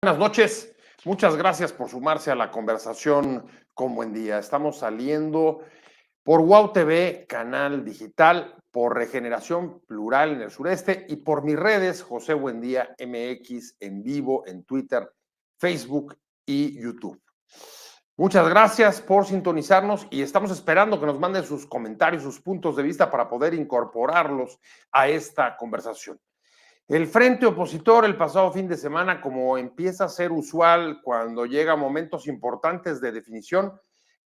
Buenas noches, muchas gracias por sumarse a la conversación con Buen Día. Estamos saliendo por WOW TV, canal digital, por Regeneración Plural en el sureste y por mis redes, José Buendía MX, en vivo, en Twitter, Facebook y YouTube. Muchas gracias por sintonizarnos y estamos esperando que nos manden sus comentarios, sus puntos de vista para poder incorporarlos a esta conversación. El frente opositor el pasado fin de semana, como empieza a ser usual cuando llega momentos importantes de definición,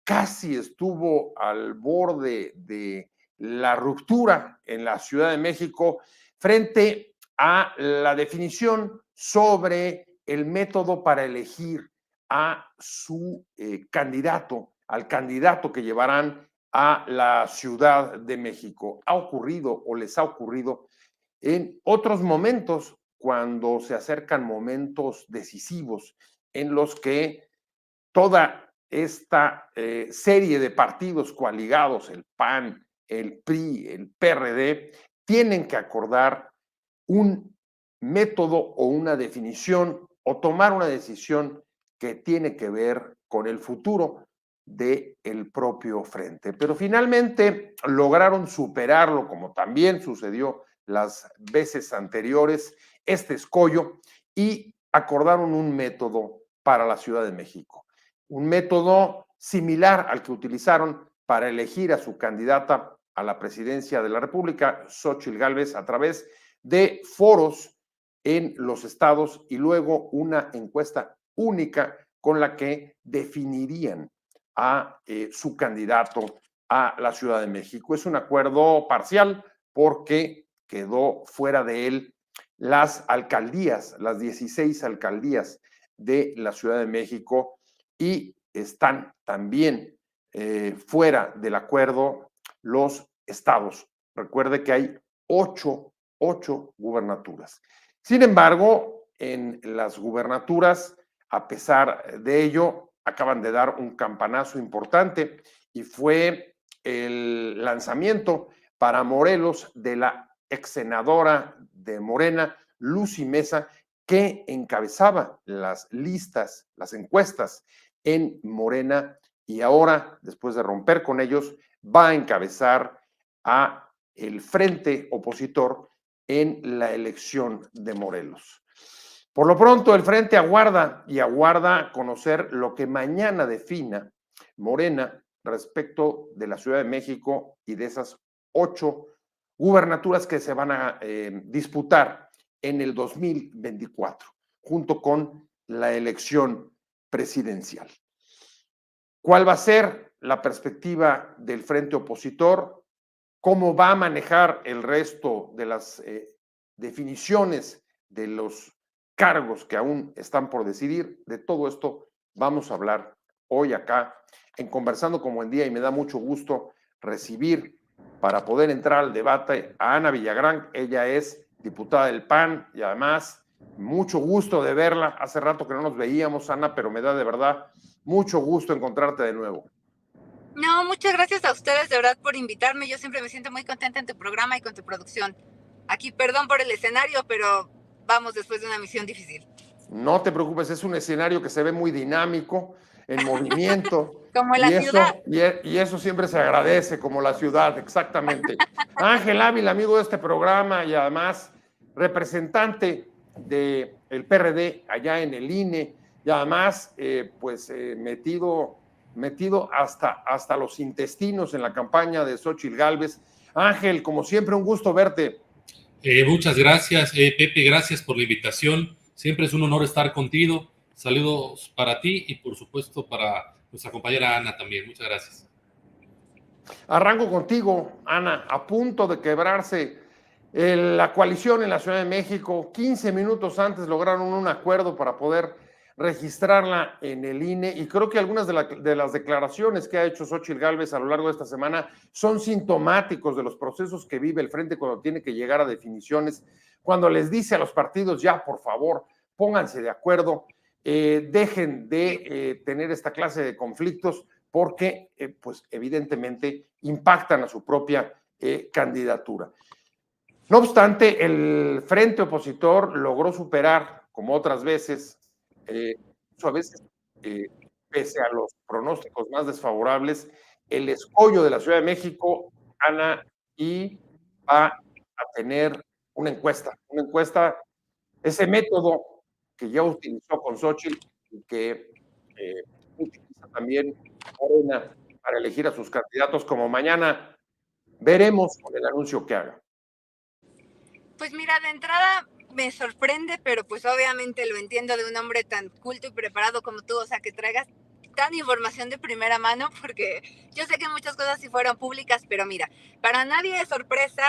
casi estuvo al borde de la ruptura en la Ciudad de México frente a la definición sobre el método para elegir a su candidato, al candidato que llevarán a la Ciudad de México. Ha ocurrido o les ha ocurrido en otros momentos, cuando se acercan momentos decisivos en los que toda esta serie de partidos coaligados, el PAN, el PRI, el PRD, tienen que acordar un método o una definición o tomar una decisión que tiene que ver con el futuro del propio frente. Pero finalmente lograron superarlo, como también sucedió las veces anteriores, este escollo, y acordaron un método para la Ciudad de México. Un método similar al que utilizaron para elegir a su candidata a la presidencia de la República, Xóchitl Gálvez, a través de foros en los estados y luego una encuesta única con la que definirían a su candidato a la Ciudad de México. Es un acuerdo parcial porque quedó fuera de él las alcaldías, las 16 alcaldías de la Ciudad de México, y están también fuera del acuerdo los estados. Recuerde que hay ocho gubernaturas. Sin embargo, en las gubernaturas, a pesar de ello, acaban de dar un campanazo importante y fue el lanzamiento para Morelos de la ex senadora de Morena, Lucy Mesa, que encabezaba las listas, las encuestas en Morena, y ahora, después de romper con ellos, va a encabezar a el frente opositor en la elección de Morelos. Por lo pronto, el frente aguarda conocer lo que mañana defina Morena respecto de la Ciudad de México y de esas 8 gubernaturas que se van a disputar en el 2024, junto con la elección presidencial. ¿Cuál va a ser la perspectiva del frente opositor? ¿Cómo va a manejar el resto de las definiciones de los cargos que aún están por decidir? De todo esto vamos a hablar hoy acá en Conversando con Buen Día, y me da mucho gusto recibir, para poder entrar al debate, a Ana Villagrán. Ella es diputada del PAN y además mucho gusto de verla. Hace rato que no nos veíamos, Ana, pero me da de verdad mucho gusto encontrarte de nuevo. No, muchas gracias a ustedes de verdad por invitarme. Yo siempre me siento muy contenta en tu programa y con tu producción. Aquí, perdón por el escenario, pero vamos después de una misión difícil. No te preocupes, es un escenario que se ve muy dinámico, en movimiento, Como y la ciudad. eso siempre se agradece, como la ciudad, exactamente. Ángel Ávila, amigo de este programa y además representante del PRD allá en el INE, y además metido hasta los intestinos en la campaña de Xóchitl Gálvez. Ángel, como siempre, un gusto verte. Muchas gracias, Pepe, gracias por la invitación. Siempre es un honor estar contigo. Saludos para ti y, por supuesto, para nuestra compañera Ana también. Muchas gracias. Arranco contigo, Ana, a punto de quebrarse la coalición en la Ciudad de México. 15 minutos antes lograron un acuerdo para poder registrarla en el INE, y creo que algunas de las declaraciones que ha hecho Xóchitl Gálvez a lo largo de esta semana son sintomáticos de los procesos que vive el frente cuando tiene que llegar a definiciones, cuando les dice a los partidos: ya, por favor, pónganse de acuerdo, dejen de tener esta clase de conflictos, porque pues evidentemente impactan a su propia candidatura. No obstante, el frente opositor logró superar, como otras veces, a veces, eh, pese a los pronósticos más desfavorables, el escollo de la Ciudad de México gana y va a tener una encuesta, ese método que ya utilizó con Xóchitl y que utiliza también Morena para elegir a sus candidatos, como mañana veremos con el anuncio que haga. Pues mira, de entrada me sorprende, pero pues obviamente lo entiendo de un hombre tan culto y preparado como tú, o sea, que traigas tan información de primera mano, porque yo sé que muchas cosas sí fueron públicas, pero mira, para nadie es sorpresa,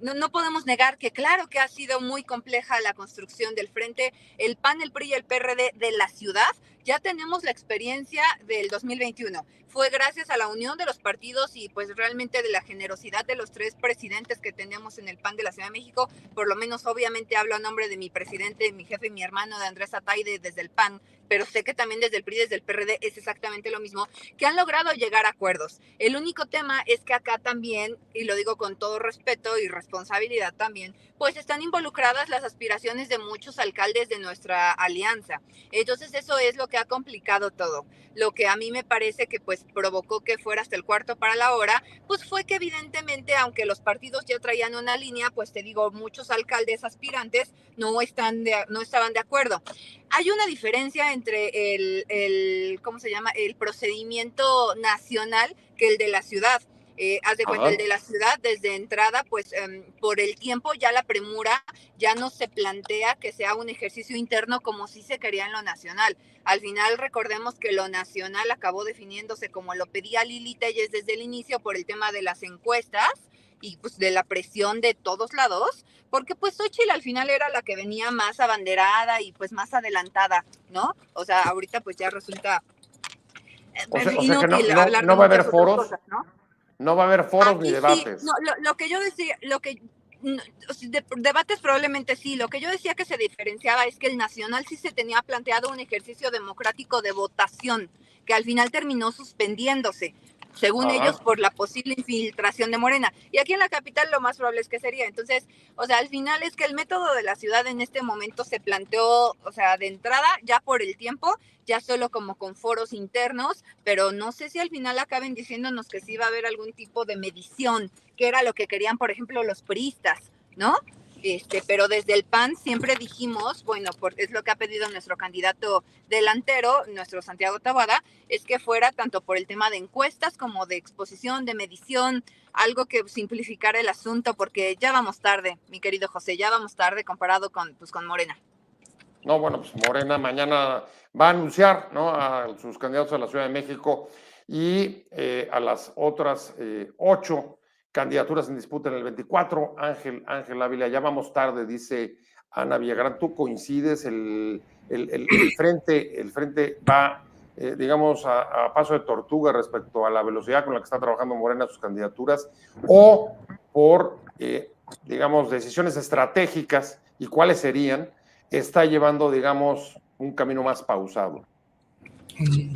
no podemos negar que claro que ha sido muy compleja la construcción del frente, el PAN, el PRI y el PRD de la ciudad. Ya tenemos la experiencia del 2021. Fue gracias a la unión de los partidos y pues realmente de la generosidad de los tres presidentes que tenemos en el PAN de la Ciudad de México. Por lo menos obviamente hablo a nombre de mi presidente, mi jefe y mi hermano de Andrés Ataide desde el PAN, pero sé que también desde el PRI, desde el PRD es exactamente lo mismo, que han logrado llegar a acuerdos. El único tema es que acá también, y lo digo con todo respeto y responsabilidad también, pues están involucradas las aspiraciones de muchos alcaldes de nuestra alianza. Entonces eso es lo que ha complicado todo. Lo que a mí me parece que pues provocó que fuera hasta el cuarto para la hora, pues fue que evidentemente, aunque los partidos ya traían una línea, pues te digo, muchos alcaldes aspirantes no estaban de acuerdo. Hay una diferencia entre ¿cómo se llama? El procedimiento nacional que el de la ciudad. Haz de cuenta, el de la ciudad desde entrada, pues por el tiempo ya la premura ya no se plantea que sea un ejercicio interno como sí se quería en lo nacional. Al final recordemos que lo nacional acabó definiéndose como lo pedía Lili Telles desde el inicio por el tema de las encuestas y pues de la presión de todos lados, porque pues Xóchitl al final era la que venía más abanderada y pues más adelantada, ¿no? O sea, ahorita pues ya resulta inútil hablar no de va a muchas haber otras foros, cosas, ¿no? no va a haber foros ni Aquí sí, debates. no, lo que yo decía, debates probablemente sí, lo que yo decía que se diferenciaba es que el nacional sí se tenía planteado un ejercicio democrático de votación, que al final terminó suspendiéndose, según ellos, por la posible infiltración de Morena. Y aquí en la capital lo más probable es que sería. Entonces, o sea, al final es que el método de la ciudad en este momento se planteó, o sea, de entrada, ya por el tiempo, ya solo como con foros internos, pero no sé si al final acaben diciéndonos que sí va a haber algún tipo de medición, que era lo que querían, por ejemplo, los priistas, ¿no? Pero desde el PAN siempre dijimos, bueno, es lo que ha pedido nuestro candidato delantero, nuestro Santiago Taboada, es que fuera tanto por el tema de encuestas como de exposición, de medición, algo que simplificara el asunto, porque ya vamos tarde, mi querido José, ya vamos tarde comparado con Morena. No, bueno, pues Morena mañana va a anunciar, ¿no?, a sus candidatos a la Ciudad de México y a las otras 8 candidaturas en disputa en el 24. Ángel Ávila, ya vamos tarde, dice Ana Villagrán. ¿Tú coincides? El frente va, digamos, a paso de tortuga respecto a la velocidad con la que está trabajando Morena sus candidaturas, o por, digamos, decisiones estratégicas, y cuáles serían, está llevando, digamos, un camino más pausado?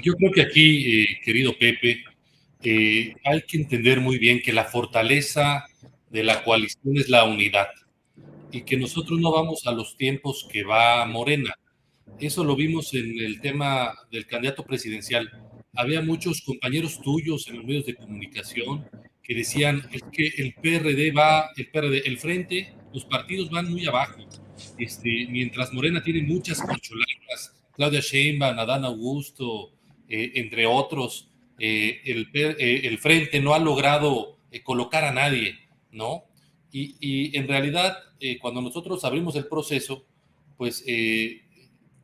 Yo creo que aquí, querido Pepe, hay que entender muy bien que la fortaleza de la coalición es la unidad y que nosotros no vamos a los tiempos que va Morena. Eso lo vimos en el tema del candidato presidencial. Había muchos compañeros tuyos en los medios de comunicación que decían, es que el PRD va, el Frente, los partidos van muy abajo. Mientras Morena tiene muchas corcholatas, Claudia Sheinbaum, Adán Augusto, entre otros, el Frente no ha logrado colocar a nadie, ¿no? Y en realidad, cuando nosotros abrimos el proceso, pues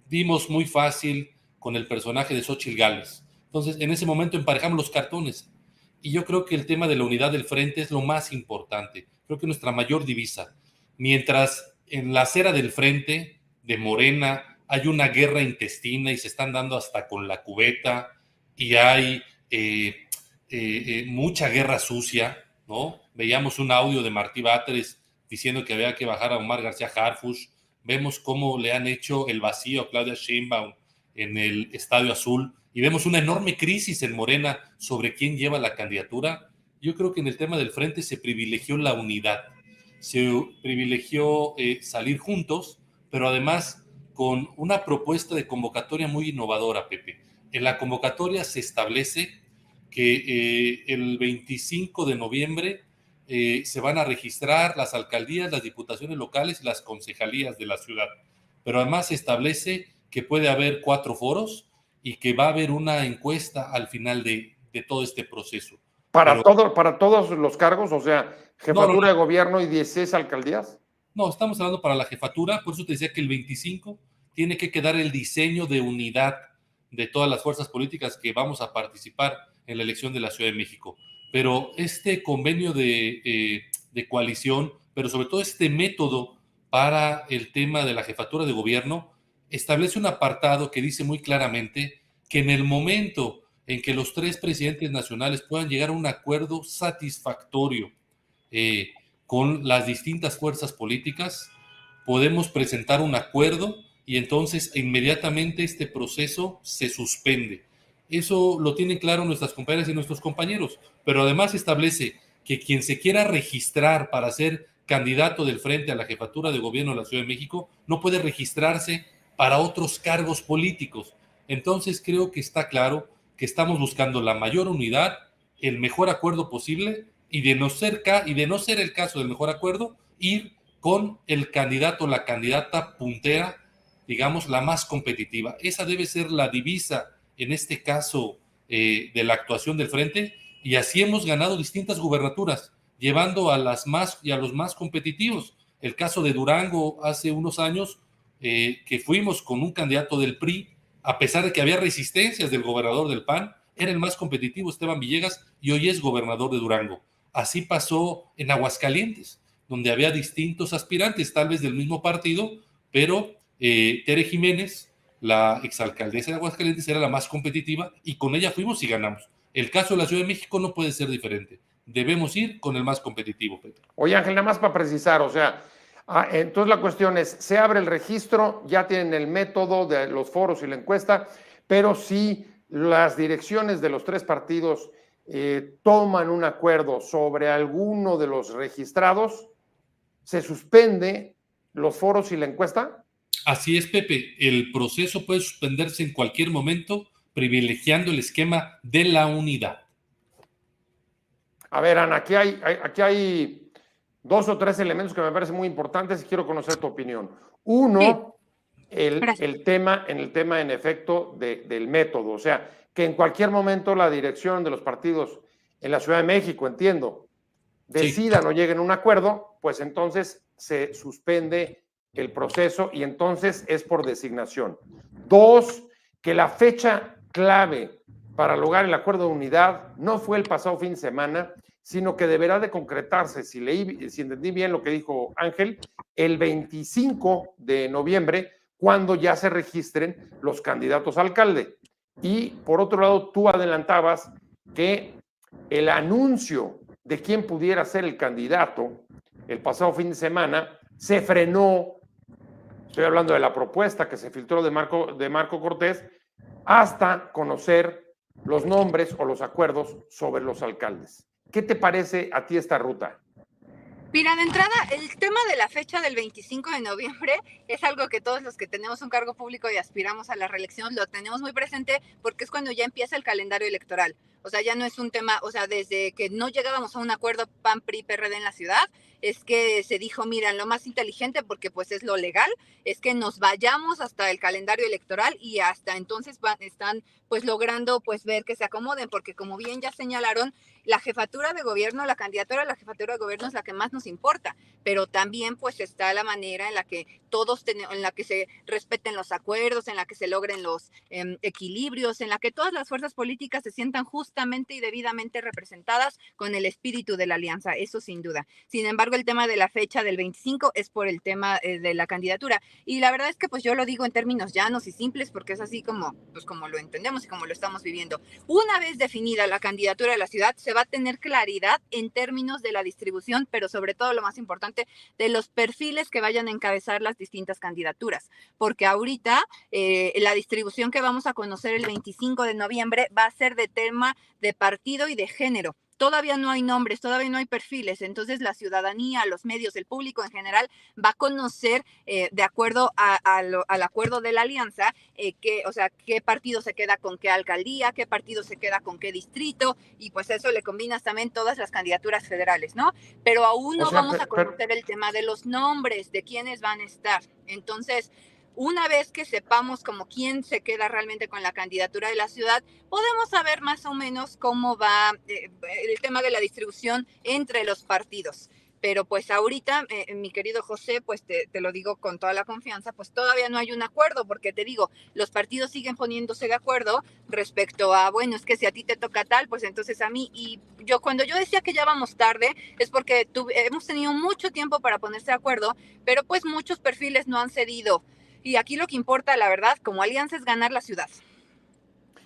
vimos muy fácil con el personaje de Xóchitl Gálvez. Entonces, en ese momento emparejamos los cartones. Y yo creo que el tema de la unidad del frente es lo más importante. Creo que nuestra mayor divisa. Mientras en la acera del frente de Morena hay una guerra intestina y se están dando hasta con la cubeta y hay mucha guerra sucia, ¿no? Veíamos un audio de Martí Batres diciendo que había que bajar a Omar García Harfuch. Vemos cómo le han hecho el vacío a Claudia Sheinbaum en el Estadio Azul y vemos una enorme crisis en Morena sobre quién lleva la candidatura. Yo creo que en el tema del frente se privilegió la unidad, se privilegió salir juntos, pero además con una propuesta de convocatoria muy innovadora, Pepe. En la convocatoria se establece que el 25 de noviembre se van a registrar las alcaldías, las diputaciones locales y las concejalías de la ciudad. Pero además se establece que puede haber 4 foros y que va a haber una encuesta al final de todo este proceso. ¿Para todos los cargos? O sea, jefatura de gobierno y 16 alcaldías. No, estamos hablando para la jefatura, por eso te decía que el 25 tiene que quedar el diseño de unidad de todas las fuerzas políticas que vamos a participar en la elección de la Ciudad de México. Pero este convenio de coalición, pero sobre todo este método para el tema de la jefatura de gobierno, establece un apartado que dice muy claramente que en el momento en que los 3 presidentes nacionales puedan llegar a un acuerdo satisfactorio con las distintas fuerzas políticas, podemos presentar un acuerdo y entonces inmediatamente este proceso se suspende. Eso lo tienen claro nuestras compañeras y nuestros compañeros, pero además establece que quien se quiera registrar para ser candidato del Frente a la jefatura de gobierno de la Ciudad de México no puede registrarse para otros cargos políticos. Entonces creo que está claro que estamos buscando la mayor unidad, el mejor acuerdo posible y de no ser el caso del mejor acuerdo, ir con el candidato o la candidata puntera, digamos, la más competitiva. Esa debe ser la divisa, en este caso, de la actuación del Frente, y así hemos ganado distintas gubernaturas, llevando a las más y a los más competitivos. El caso de Durango hace unos años, que fuimos con un candidato del PRI, a pesar de que había resistencias del gobernador del PAN, era el más competitivo, Esteban Villegas, y hoy es gobernador de Durango. Así pasó en Aguascalientes, donde había distintos aspirantes, tal vez del mismo partido, pero Tere Jiménez, la exalcaldesa de Aguascalientes, era la más competitiva y con ella fuimos y ganamos. El caso de la Ciudad de México no puede ser diferente. Debemos ir con el más competitivo, Pepe. Oye, Ángel, nada más para precisar, o sea, entonces la cuestión es, se abre el registro, ya tienen el método de los foros y la encuesta, pero si las direcciones de los 3 partidos toman un acuerdo sobre alguno de los registrados, ¿se suspende los foros y la encuesta? Así es, Pepe. El proceso puede suspenderse en cualquier momento, privilegiando el esquema de la unidad. A ver, Ana, aquí hay 2 o 3 elementos que me parecen muy importantes y quiero conocer tu opinión. Uno, sí. el tema en efecto del método, o sea, que en cualquier momento la dirección de los partidos en la Ciudad de México, entiendo, decidan o lleguen a un acuerdo, pues entonces se suspende el proceso y entonces es por designación. 2, que la fecha clave para lograr el acuerdo de unidad no fue el pasado fin de semana, sino que deberá de concretarse, si entendí bien lo que dijo Ángel, el 25 de noviembre, cuando ya se registren los candidatos a alcalde. Y por otro lado, tú adelantabas que el anuncio de quién pudiera ser el candidato el pasado fin de semana se frenó. Estoy hablando de la propuesta que se filtró de Marco Cortés, hasta conocer los nombres o los acuerdos sobre los alcaldes. ¿Qué te parece a ti esta ruta? Mira, de entrada, el tema de la fecha del 25 de noviembre es algo que todos los que tenemos un cargo público y aspiramos a la reelección lo tenemos muy presente porque es cuando ya empieza el calendario electoral. O sea, ya no es un tema, o sea, desde que no llegábamos a un acuerdo PAN, PRI, PRD en la ciudad, es que se dijo, mira, lo más inteligente, porque pues es lo legal, es que nos vayamos hasta el calendario electoral y hasta entonces están pues logrando pues ver que se acomoden, porque como bien ya señalaron, la jefatura de gobierno, la candidatura a la jefatura de gobierno es la que más nos importa, pero también pues está la manera en la que en la que se respeten los acuerdos, en la que se logren los equilibrios, en la que todas las fuerzas políticas se sientan justamente y debidamente representadas con el espíritu de la alianza, eso sin duda. Sin embargo, el tema de la fecha del 25 es por el tema de la candidatura, y la verdad es que pues yo lo digo en términos llanos y simples porque es así como, pues, como lo entendemos y como lo estamos viviendo. Una vez definida la candidatura de la ciudad, se va a tener claridad en términos de la distribución, pero sobre todo lo más importante, de los perfiles que vayan a encabezar las distintas candidaturas, porque ahorita la distribución que vamos a conocer el 25 de noviembre va a ser de tema de partido y de género. todavía no hay nombres, todavía no hay perfiles, entonces la ciudadanía, los medios, el público en general va a conocer, de acuerdo al acuerdo de la alianza, o sea, qué partido se queda con qué alcaldía, qué partido se queda con qué distrito, y pues eso le combinas también todas las candidaturas federales, ¿no? Pero aún O no sea, vamos a conocer el tema de los nombres, de quiénes van a estar. Entonces, una vez que sepamos como quién se queda realmente con la candidatura de la ciudad, podemos saber más o menos cómo va el tema de la distribución entre los partidos. Pero pues ahorita, mi querido José, pues te lo digo con toda la confianza, pues todavía no hay un acuerdo, porque te digo, los partidos siguen poniéndose de acuerdo respecto a, bueno, es que si a ti te toca tal, pues entonces a mí. Y cuando yo decía que ya vamos tarde, es porque hemos tenido mucho tiempo para ponerse de acuerdo, pero pues muchos perfiles no han cedido. Y aquí lo que importa, la verdad, como alianza, es ganar la ciudad.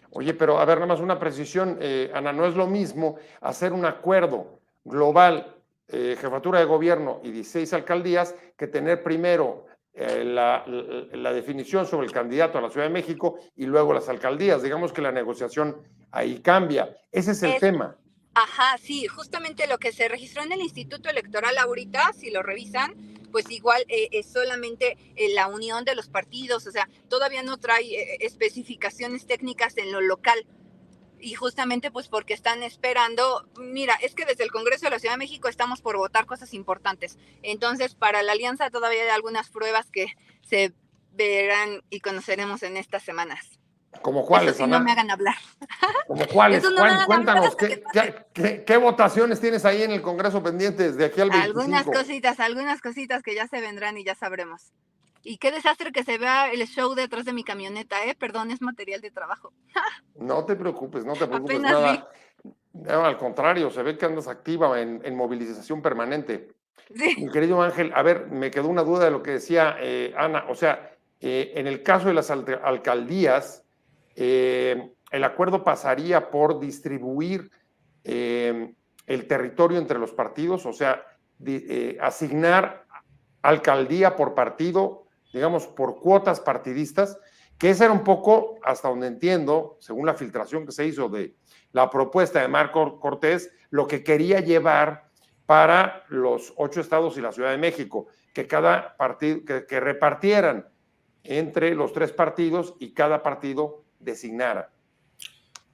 Oye, pero a ver, nada más una precisión, Ana, no es lo mismo hacer un acuerdo global, jefatura de gobierno y 16 alcaldías, que tener primero la definición sobre el candidato a la Ciudad de México y luego las alcaldías. Digamos que la negociación ahí cambia. Ese es el tema. Ajá, sí, justamente lo que se registró en el Instituto Electoral ahorita, si lo revisan, pues igual es solamente la unión de los partidos, o sea, todavía no trae especificaciones técnicas en lo local. Y justamente pues porque están esperando, mira, es que desde el Congreso de la Ciudad de México estamos por votar cosas importantes. Entonces, para la alianza todavía hay algunas pruebas que se verán y conoceremos en estas semanas. ¿Como Eso cuáles, sí, no me Ana? hagan hablar. ¿Como cuáles? Eso no me hagan hablar Cuéntanos, hasta que pase. ¿qué votaciones tienes ahí en el Congreso pendientes de aquí al 25? Algunas cositas que ya se vendrán y ya sabremos. Y qué desastre que se vea el show detrás de mi camioneta, perdón, es material de trabajo. No te preocupes, no te preocupes Apenas vi. nada. No, al contrario, se ve que andas activa en movilización permanente. Mi Sí. querido Ángel, a ver, me quedó una duda de lo que decía Ana. O sea, en el caso de las alcaldías, el acuerdo pasaría por distribuir el territorio entre los partidos, o sea, asignar alcaldía por partido, digamos, por cuotas partidistas, que ese era un poco, hasta donde entiendo, según la filtración que se hizo de la propuesta de Marco Cortés, lo que quería llevar para los 8 estados y la Ciudad de México, que cada partido, que repartieran entre los 3 partidos y cada partido designara.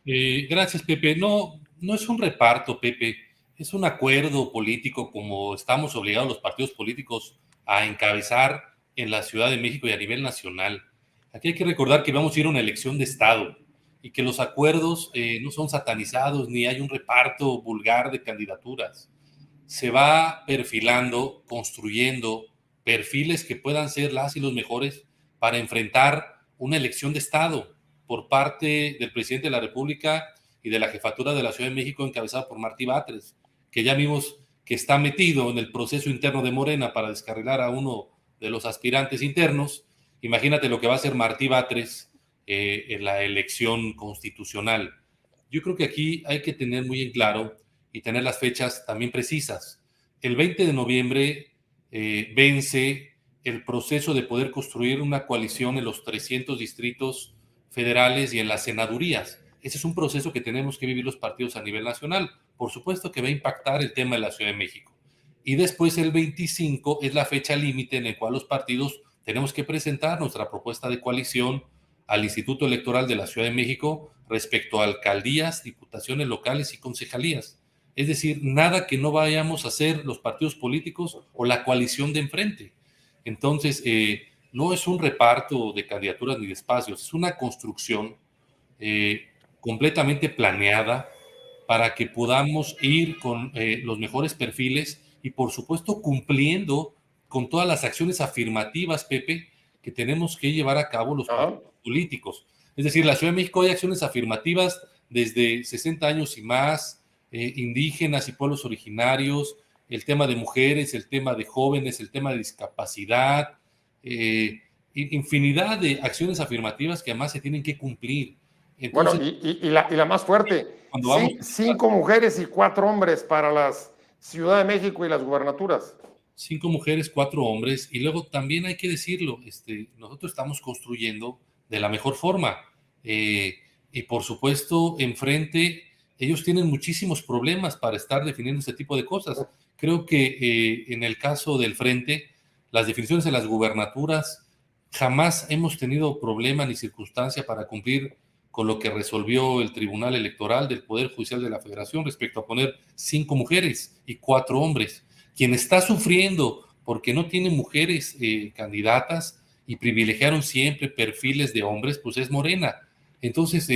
Gracias, Pepe. No, no es un reparto, Pepe. Es un acuerdo político como estamos obligados los partidos políticos a encabezar en la Ciudad de México y a nivel nacional. Aquí hay que recordar que vamos a ir a una elección de Estado y que los acuerdos no son satanizados ni hay un reparto vulgar de candidaturas. Se va perfilando, construyendo perfiles que puedan ser las y los mejores para enfrentar una elección de Estado por parte del presidente de la República y de la jefatura de la Ciudad de México encabezada por Martí Batres, que ya vimos que está metido en el proceso interno de Morena para descarrilar a uno de los aspirantes internos. Imagínate lo que va a hacer Martí Batres en la elección constitucional. Yo creo que aquí hay que tener muy en claro y tener las fechas también precisas. El 20 de noviembre vence el proceso de poder construir una coalición en los 300 distritos federales y en las senadurías. Ese es un proceso que tenemos que vivir los partidos a nivel nacional. Por supuesto que va a impactar el tema de la Ciudad de México. Y después el 25 es la fecha límite en la cual los partidos tenemos que presentar nuestra propuesta de coalición al Instituto Electoral de la Ciudad de México respecto a alcaldías, diputaciones locales y concejalías. Es decir, nada que no vayamos a hacer los partidos políticos o la coalición de enfrente. Entonces, no es un reparto de candidaturas ni de espacios, es una construcción completamente planeada para que podamos ir con los mejores perfiles y, por supuesto, cumpliendo con todas las acciones afirmativas, Pepe, que tenemos que llevar a cabo los partidos políticos. Es decir, en la Ciudad de México hay acciones afirmativas desde 60 años y más, indígenas y pueblos originarios, el tema de mujeres, el tema de jóvenes, el tema de discapacidad, infinidad de acciones afirmativas que además se tienen que cumplir. Entonces, bueno, la más fuerte, cuando vamos 5 mujeres y 4 hombres para las Ciudad de México y las gubernaturas. 5 mujeres, 4 hombres, y luego también hay que decirlo, nosotros estamos construyendo de la mejor forma, y por supuesto enfrente ellos tienen muchísimos problemas para estar definiendo este tipo de cosas. Creo que en el caso del Frente, las definiciones de las gubernaturas, jamás hemos tenido problema ni circunstancia para cumplir con lo que resolvió el Tribunal Electoral del Poder Judicial de la Federación respecto a poner 5 mujeres y 4 hombres. Quien está sufriendo porque no tiene mujeres candidatas y privilegiaron siempre perfiles de hombres, pues es Morena. Entonces,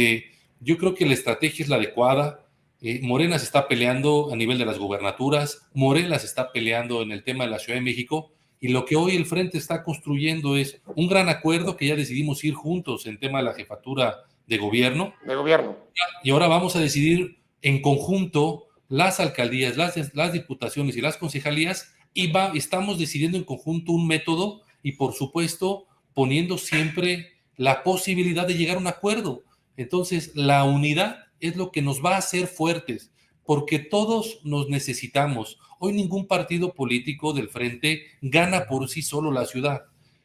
yo creo que la estrategia es la adecuada. Morena se está peleando a nivel de las gubernaturas, Morena se está peleando en el tema de la Ciudad de México, y lo que hoy el Frente está construyendo es un gran acuerdo que ya decidimos ir juntos en tema de la jefatura de gobierno. Y ahora vamos a decidir en conjunto las alcaldías, las diputaciones y las concejalías, y estamos decidiendo en conjunto un método y, por supuesto, poniendo siempre la posibilidad de llegar a un acuerdo. Entonces, la unidad es lo que nos va a hacer fuertes, porque todos nos necesitamos. Hoy ningún partido político del Frente gana por sí solo la ciudad.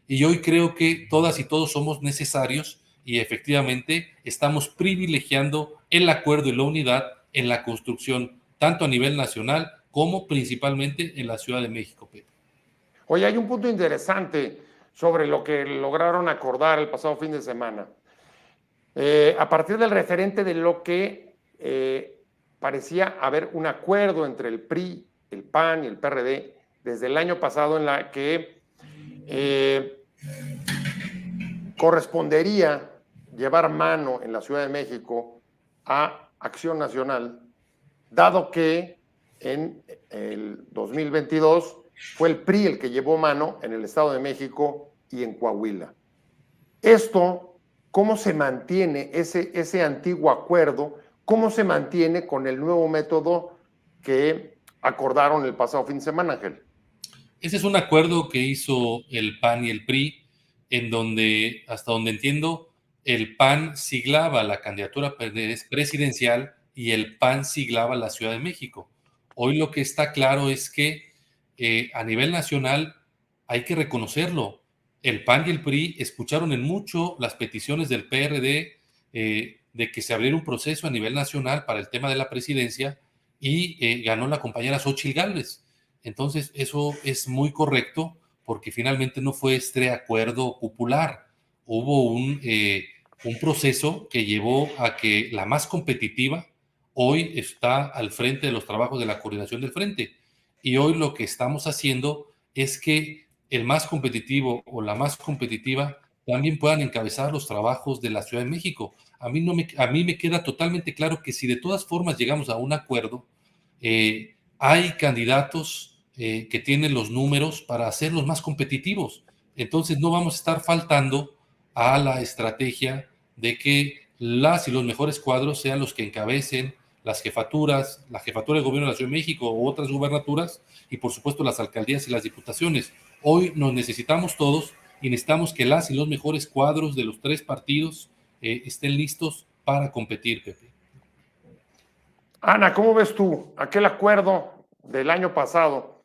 Y hoy creo que todas y todos somos necesarios y efectivamente estamos privilegiando el acuerdo y la unidad en la construcción, tanto a nivel nacional como principalmente en la Ciudad de México, Pepe. Oye, hay un punto interesante sobre lo que lograron acordar el pasado fin de semana. A partir del referente de lo que parecía haber un acuerdo entre el PRI, el PAN y el PRD desde el año pasado, en la que correspondería llevar mano en la Ciudad de México a Acción Nacional, dado que en el 2022 fue el PRI el que llevó mano en el Estado de México y en Coahuila. Esto, ¿cómo se mantiene ese antiguo acuerdo? ¿Cómo se mantiene con el nuevo método que acordaron el pasado fin de semana, Ángel? Ese es un acuerdo que hizo el PAN y el PRI, en donde, hasta donde entiendo, el PAN siglaba la candidatura presidencial y el PAN siglaba la Ciudad de México. Hoy lo que está claro es que a nivel nacional hay que reconocerlo. El PAN y el PRI escucharon en mucho las peticiones del PRD de que se abriera un proceso a nivel nacional para el tema de la presidencia, y ganó la compañera Xóchitl Gálvez. Entonces, eso es muy correcto porque finalmente no fue este acuerdo popular. Hubo un proceso que llevó a que la más competitiva hoy está al frente de los trabajos de la coordinación del Frente. Y hoy lo que estamos haciendo es que el más competitivo o la más competitiva también puedan encabezar los trabajos de la Ciudad de México. A mí me queda totalmente claro que si de todas formas llegamos a un acuerdo, hay candidatos que tienen los números para hacerlos más competitivos. Entonces no vamos a estar faltando a la estrategia de que las y los mejores cuadros sean los que encabecen las jefaturas, la jefatura de gobierno de la Ciudad de México u otras gubernaturas, y por supuesto las alcaldías y las diputaciones. Hoy nos necesitamos todos y necesitamos que las y los mejores cuadros de los 3 partidos estén listos para competir, Pepe. Ana, ¿cómo ves tú aquel acuerdo del año pasado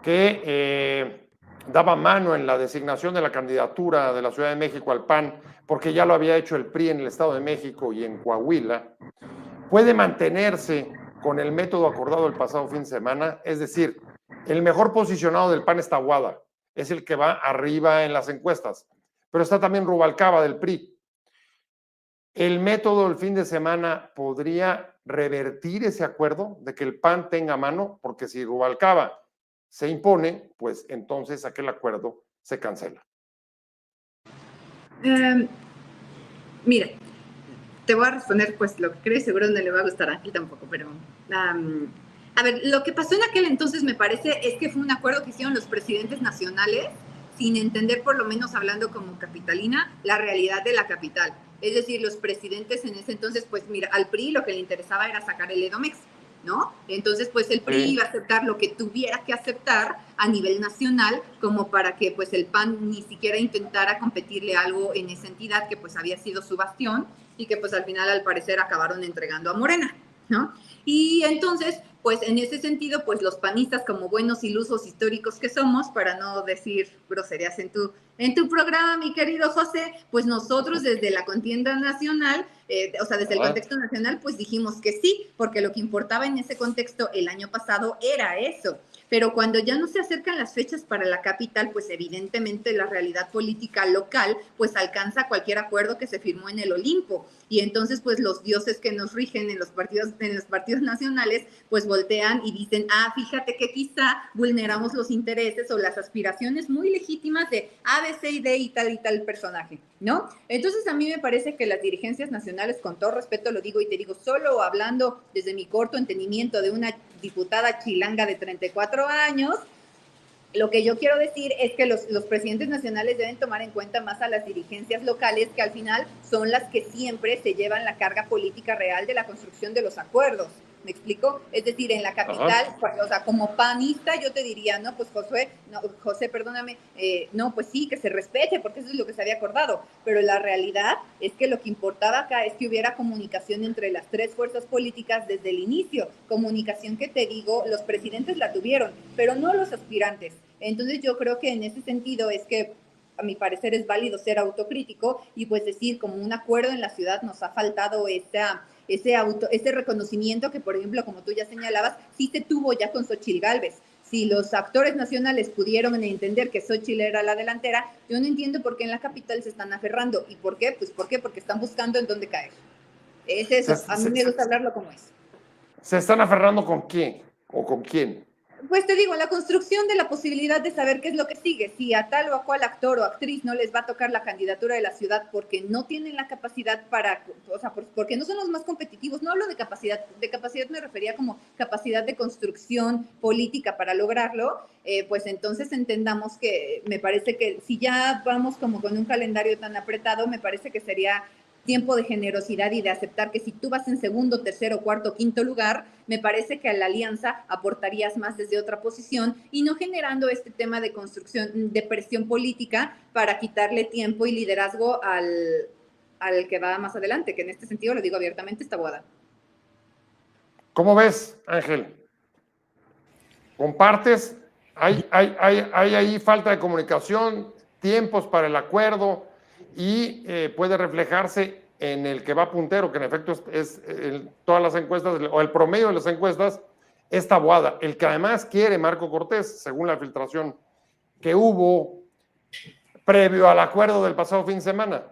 que daba mano en la designación de la candidatura de la Ciudad de México al PAN, porque ya lo había hecho el PRI en el Estado de México y en Coahuila? ¿Puede mantenerse con el método acordado el pasado fin de semana? Es decir, el mejor posicionado del PAN es Taboada, es el que va arriba en las encuestas, pero está también Rubalcaba del PRI. ¿El método del fin de semana podría revertir ese acuerdo de que el PAN tenga mano? Porque si Rubalcaba se impone, pues entonces aquel acuerdo se cancela. Mira, te voy a responder pues lo que creo, y seguro no le va a gustar a Ángel tampoco, pero a ver, lo que pasó en aquel entonces me parece es que fue un acuerdo que hicieron los presidentes nacionales sin entender, por lo menos hablando como capitalina, la realidad de la capital. Es decir, los presidentes en ese entonces, pues mira, al PRI lo que le interesaba era sacar el Edomex, ¿no? Entonces, pues el PRI iba a aceptar lo que tuviera que aceptar a nivel nacional, como para que pues el PAN ni siquiera intentara competirle algo en esa entidad que pues había sido su bastión y que pues al final al parecer acabaron entregando a Morena, ¿no? Y entonces, pues en ese sentido, pues los panistas, como buenos ilusos históricos que somos, para no decir groserías en tu programa, mi querido José, pues nosotros desde la contienda nacional, o sea, desde el contexto nacional, pues dijimos que sí, porque lo que importaba en ese contexto el año pasado era eso. Pero cuando ya no se acercan las fechas para la capital, pues evidentemente la realidad política local pues alcanza cualquier acuerdo que se firmó en el Olimpo. Y entonces pues los dioses que nos rigen en los partidos nacionales pues voltean y dicen, fíjate que quizá vulneramos los intereses o las aspiraciones muy legítimas de A, B, C y D y tal personaje, ¿no? Entonces a mí me parece que las dirigencias nacionales, con todo respeto lo digo y te digo, solo hablando desde mi corto entendimiento de una diputada chilanga de 34 años, lo que yo quiero decir es que los presidentes nacionales deben tomar en cuenta más a las dirigencias locales, que al final son las que siempre se llevan la carga política real de la construcción de los acuerdos. ¿Me explico? Es decir, en la capital, o sea, como panista yo te diría, no, pues José, perdóname, no, pues sí, que se respete, porque eso es lo que se había acordado, pero la realidad es que lo que importaba acá es que hubiera comunicación entre las tres fuerzas políticas desde el inicio, comunicación que te digo, los presidentes la tuvieron, pero no los aspirantes. Entonces yo creo que en ese sentido es que a mi parecer es válido ser autocrítico y pues decir, como un acuerdo en la ciudad nos ha faltado ese reconocimiento que, por ejemplo, como tú ya señalabas, sí se tuvo ya con Xóchitl Gálvez. Si los actores nacionales pudieron entender que Xóchitl era la delantera, yo no entiendo por qué en la capital se están aferrando. ¿Y por qué? Pues porque están buscando en dónde caer. Es eso, a mí me gusta hablarlo como es. ¿Se están aferrando con quién o con quién? Pues te digo, la construcción de la posibilidad de saber qué es lo que sigue, si a tal o a cual actor o actriz no les va a tocar la candidatura de la ciudad porque no tienen la capacidad o sea, porque no son los más competitivos, no hablo de capacidad me refería como capacidad de construcción política para lograrlo, pues entonces entendamos que me parece que si ya vamos como con un calendario tan apretado, me parece que sería tiempo de generosidad y de aceptar que si tú vas en segundo, tercero, cuarto, quinto lugar, me parece que a la alianza aportarías más desde otra posición y no generando este tema de construcción, de presión política para quitarle tiempo y liderazgo al que va más adelante, que en este sentido, lo digo abiertamente, está Boada. ¿Cómo ves, Ángel? ¿Compartes? ¿Hay ahí falta de comunicación, tiempos para el acuerdo y puede reflejarse en el que va puntero, que en efecto es todas las encuestas, o el promedio de las encuestas, es Taboada, el que además quiere Marco Cortés, según la filtración que hubo previo al acuerdo del pasado fin de semana?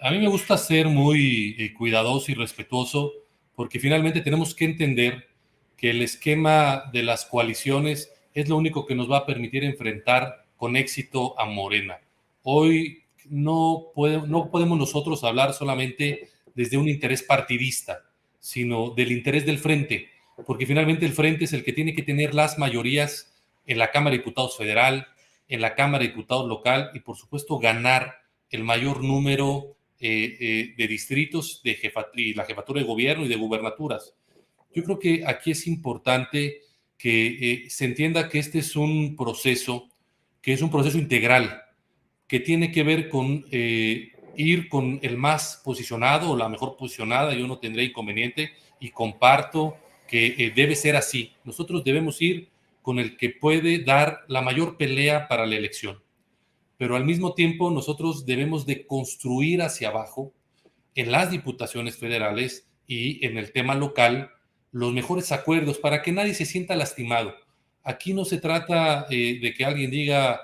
A mí me gusta ser muy cuidadoso y respetuoso, porque finalmente tenemos que entender que el esquema de las coaliciones es lo único que nos va a permitir enfrentar con éxito a Morena. Hoy no podemos nosotros hablar solamente desde un interés partidista, sino del interés del frente, porque finalmente el frente es el que tiene que tener las mayorías en la Cámara de Diputados Federal, en la Cámara de Diputados local y por supuesto ganar el mayor número de distritos y la jefatura de gobierno y de gubernaturas. Yo creo que aquí es importante que se entienda que este es un proceso integral, que tiene que ver con ir con el más posicionado o la mejor posicionada. Yo no tendré inconveniente y comparto que debe ser así. Nosotros debemos ir con el que puede dar la mayor pelea para la elección. Pero al mismo tiempo nosotros debemos de construir hacia abajo en las diputaciones federales y en el tema local los mejores acuerdos para que nadie se sienta lastimado. Aquí no se trata de que alguien diga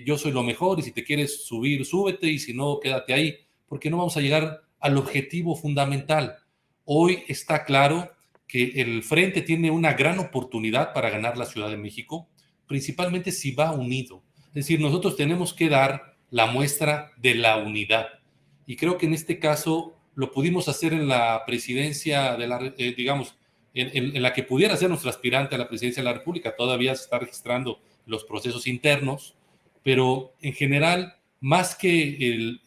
yo soy lo mejor y si te quieres subir, súbete y si no, quédate ahí, porque no vamos a llegar al objetivo fundamental. Hoy está claro que el Frente tiene una gran oportunidad para ganar la Ciudad de México, principalmente si va unido. Es decir, nosotros tenemos que dar la muestra de la unidad. Y creo que en este caso lo pudimos hacer en la presidencia de la, digamos, en la que pudiera ser nuestra aspirante a la presidencia de la República. Todavía se está registrando los procesos internos, pero en general, más que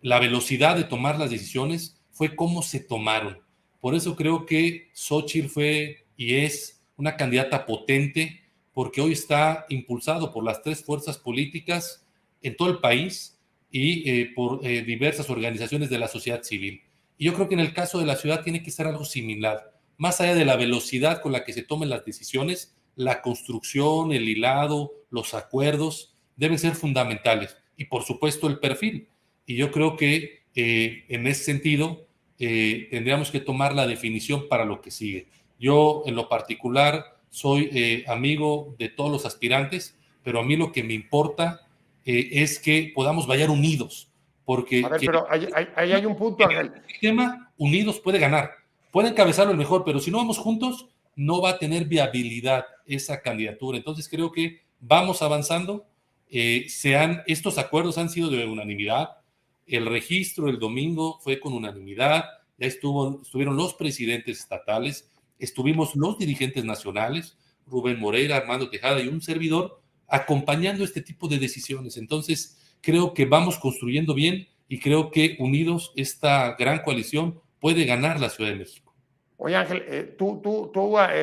la velocidad de tomar las decisiones, fue cómo se tomaron. Por eso creo que Xóchitl fue y es una candidata potente, porque hoy está impulsado por las tres fuerzas políticas en todo el país y por diversas organizaciones de la sociedad civil. Y yo creo que en el caso de la ciudad tiene que ser algo similar. Más allá de la velocidad con la que se tomen las decisiones, la construcción, el hilado, los acuerdos deben ser fundamentales. Y por supuesto el perfil. Y yo creo que en ese sentido, tendríamos que tomar la definición para lo que sigue. Yo, en lo particular, soy amigo de todos los aspirantes, pero a mí lo que me importa es que podamos vayar unidos, porque A ver, pero ahí hay un punto, Ángel. el tema unidos puede ganar, puede encabezarlo el mejor, pero si no vamos juntos, no va a tener viabilidad esa candidatura. Entonces creo que vamos avanzando. Estos acuerdos han sido de unanimidad. El registro el domingo fue con unanimidad. Ya estuvieron los presidentes estatales, estuvimos los dirigentes nacionales, Rubén Moreira, Armando Tejada y un servidor, acompañando este tipo de decisiones. Entonces, creo que vamos construyendo bien y creo que unidos esta gran coalición puede ganar la Ciudad de México. Oye, Ángel, tú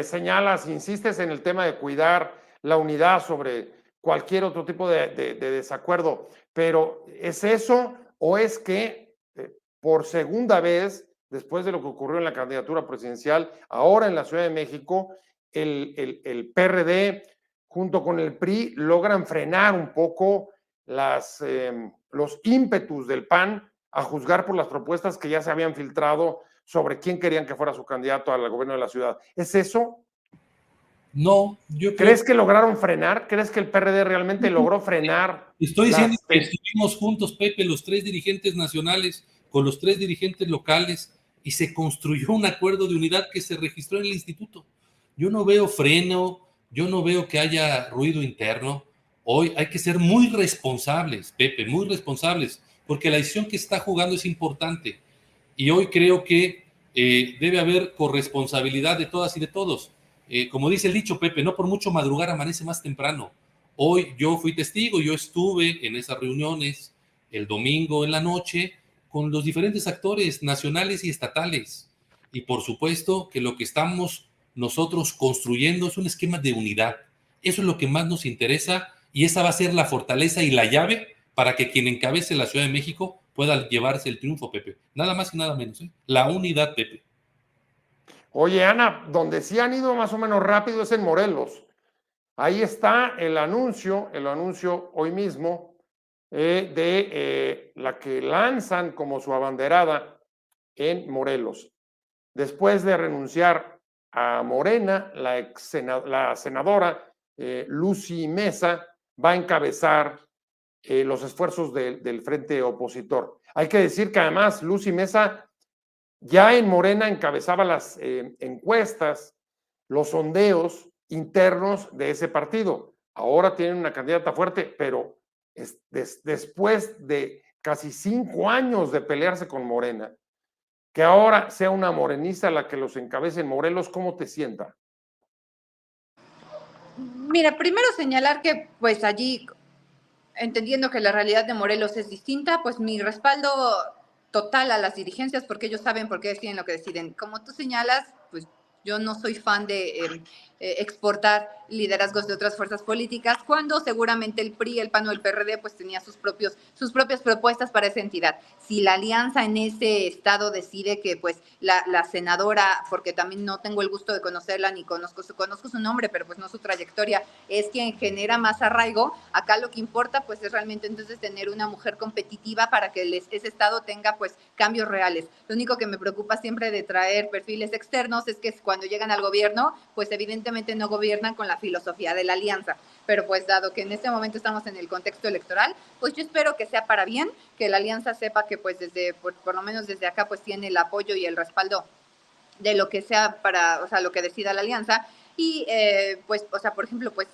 señalas, insistes en el tema de cuidar la unidad sobre cualquier otro tipo de desacuerdo, pero ¿es eso o es que por segunda vez, después de lo que ocurrió en la candidatura presidencial, ahora en la Ciudad de México, el PRD junto con el PRI logran frenar un poco los ímpetus del PAN a juzgar por las propuestas que ya se habían filtrado sobre quién querían que fuera su candidato al gobierno de la ciudad? ¿Es eso? No, yo ¿Crees que lograron frenar? ¿Crees que el PRD realmente logró frenar? Estoy diciendo que estuvimos juntos, Pepe, los 3 dirigentes nacionales con los 3 dirigentes locales y se construyó un acuerdo de unidad que se registró en el instituto. Yo no veo freno, yo no veo que haya ruido interno. Hoy hay que ser muy responsables, Pepe, muy responsables, porque la decisión que está jugando es importante. Y hoy creo que debe haber corresponsabilidad de todas y de todos. Como dice el dicho, Pepe, no por mucho madrugar amanece más temprano. Hoy yo fui testigo, yo estuve en esas reuniones el domingo en la noche con los diferentes actores nacionales y estatales. Y por supuesto que lo que estamos nosotros construyendo es un esquema de unidad. Eso es lo que más nos interesa y esa va a ser la fortaleza y la llave para que quien encabece la Ciudad de México pueda llevarse el triunfo, Pepe. Nada más y nada menos, ¿eh? La unidad, Pepe. Oye, Ana, donde sí han ido más o menos rápido es en Morelos. Ahí está el anuncio hoy mismo de la que lanzan como su abanderada en Morelos. Después de renunciar a Morena, la senadora Lucy Mesa va a encabezar los esfuerzos del frente opositor. Hay que decir que además Lucy Mesa ya en Morena encabezaba las encuestas, los sondeos internos de ese partido. Ahora tienen una candidata fuerte, pero después de casi 5 años de pelearse con Morena, que ahora sea una morenista la que los encabece en Morelos, ¿cómo te sienta? Mira, primero señalar que pues allí, entendiendo que la realidad de Morelos es distinta, pues mi respaldo total a las dirigencias, porque ellos saben por qué deciden lo que deciden. Como tú señalas, pues yo no soy fan de exportar liderazgos de otras fuerzas políticas, cuando seguramente el PRI, el PAN o el PRD pues tenía sus propias propuestas para esa entidad. Si la alianza en ese estado decide que pues la senadora, porque también no tengo el gusto de conocerla ni conozco su nombre, pero pues no su trayectoria, es quien genera más arraigo, acá lo que importa pues es realmente entonces tener una mujer competitiva para que ese estado tenga pues cambios reales. Lo único que me preocupa siempre de traer perfiles externos es que cuando llegan al gobierno pues evidentemente no gobiernan con la filosofía de la alianza, pero pues dado que en este momento estamos en el contexto electoral, pues yo espero que sea para bien, que la alianza sepa que pues por lo menos desde acá pues tiene el apoyo y el respaldo de lo que sea para, o sea, lo que decida la alianza. Y pues, o sea, por ejemplo, pues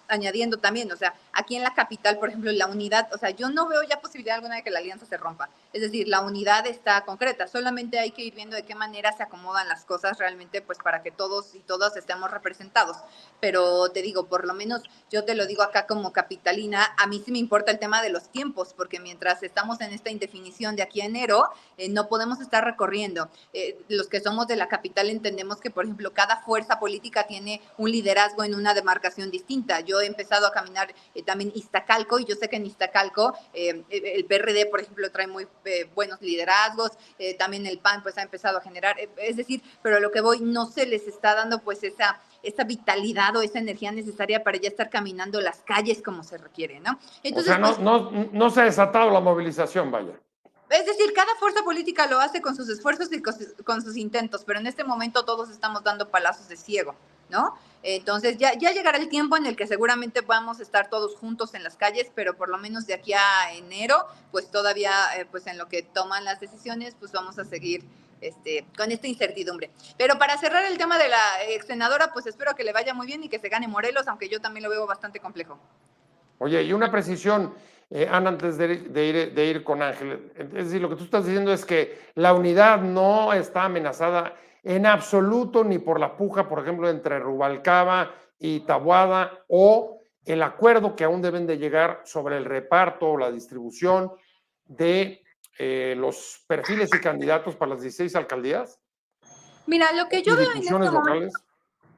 añadiendo también, o sea, aquí en la capital, por ejemplo, la unidad, o sea, yo no veo ya posibilidad alguna de que la alianza se rompa. Es decir, la unidad está concreta, solamente hay que ir viendo de qué manera se acomodan las cosas realmente, pues para que todos y todas estemos representados. Pero te digo, por lo menos yo te lo digo acá como capitalina, a mí sí me importa el tema de los tiempos, porque mientras estamos en esta indefinición de aquí a enero, no podemos estar recorriendo. Los que somos de la capital entendemos que, por ejemplo, cada fuerza política tiene un liderazgo en una demarcación distinta. Yo he empezado a caminar también Iztacalco y yo sé que en Iztacalco el PRD, por ejemplo, trae muy buenos liderazgos, también el PAN pues ha empezado a generar, es decir, pero a lo que voy, no se les está dando pues esa vitalidad o esa energía necesaria para ya estar caminando las calles como se requiere, ¿no? Entonces, o sea, no se ha desatado la movilización, vaya. Es decir, cada fuerza política lo hace con sus esfuerzos y con sus intentos, pero en este momento todos estamos dando palazos de ciego, ¿no? Entonces ya llegará el tiempo en el que seguramente vamos a estar todos juntos en las calles, pero por lo menos de aquí a enero, pues todavía, pues en lo que toman las decisiones, pues vamos a seguir con esta incertidumbre. Pero para cerrar el tema de la ex senadora, pues espero que le vaya muy bien y que se gane Morelos, aunque yo también lo veo bastante complejo. Oye, y una precisión, Ana, antes de ir con Ángel. Es decir, lo que tú estás diciendo es que la unidad no está amenazada en absoluto ni por la puja, por ejemplo, entre Rubalcaba y Taboada, o el acuerdo que aún deben de llegar sobre el reparto o la distribución de los perfiles y candidatos para las 16 alcaldías Mira, lo que yo y veo en este diputaciones momento, locales.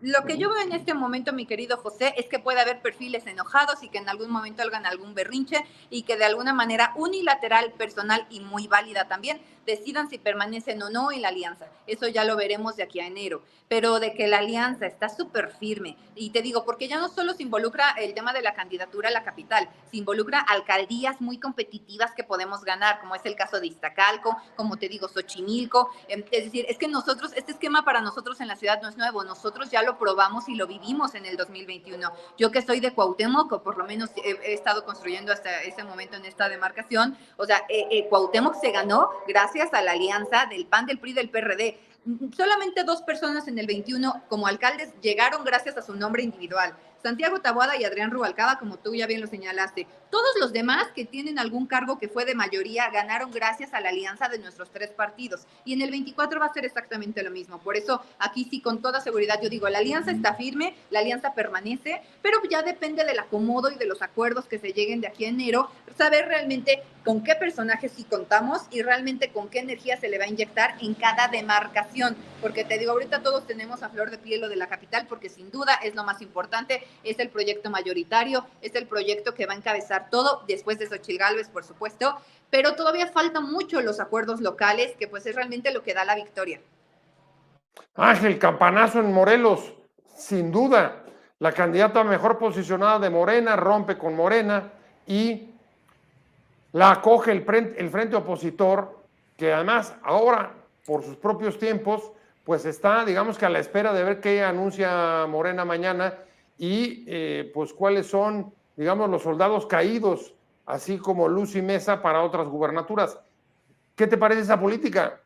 lo que yo veo en este momento, mi querido José, es que puede haber perfiles enojados y que en algún momento hagan algún berrinche y que de alguna manera unilateral, personal y muy válida también, decidan si permanecen o no en la alianza. Eso ya lo veremos de aquí a enero. Pero de que la alianza está súper firme. Y te digo, porque ya no solo se involucra el tema de la candidatura a la capital, se involucra alcaldías muy competitivas que podemos ganar, como es el caso de Iztacalco, como te digo, Xochimilco. Es decir, es que nosotros, este esquema para nosotros en la ciudad no es nuevo. Nosotros ya lo probamos y lo vivimos en el 2021. Yo que soy de Cuauhtémoc, o por lo menos he estado construyendo hasta ese momento en esta demarcación, o sea, Cuauhtémoc se ganó gracias a la alianza del PAN, del PRI, del PRD. Solamente 2 personas en el 21 como alcaldes llegaron gracias a su nombre individual. Santiago Taboada y Adrián Rubalcaba, como tú ya bien lo señalaste. Todos los demás que tienen algún cargo que fue de mayoría ganaron gracias a la alianza de nuestros 3 partidos. Y en el 24 va a ser exactamente lo mismo. Por eso aquí sí, con toda seguridad, yo digo, la alianza está firme, la alianza permanece, pero ya depende del acomodo y de los acuerdos que se lleguen de aquí a enero, saber realmente con qué personajes sí contamos y realmente con qué energía se le va a inyectar en cada demarcación. Porque te digo, ahorita todos tenemos a flor de piel lo de la capital, porque sin duda es lo más importante, es el proyecto mayoritario, es el proyecto que va a encabezar todo, después de Xochitl Gálvez, por supuesto, pero todavía falta mucho los acuerdos locales, que pues es realmente lo que da la victoria. Ángel, campanazo en Morelos, sin duda. La candidata mejor posicionada de Morena rompe con Morena y la acoge el frente opositor, que además ahora, por sus propios tiempos, pues está, digamos que a la espera de ver qué anuncia Morena mañana y pues cuáles son, digamos, los soldados caídos, así como Lucy Mesa para otras gubernaturas. ¿Qué te parece esa política?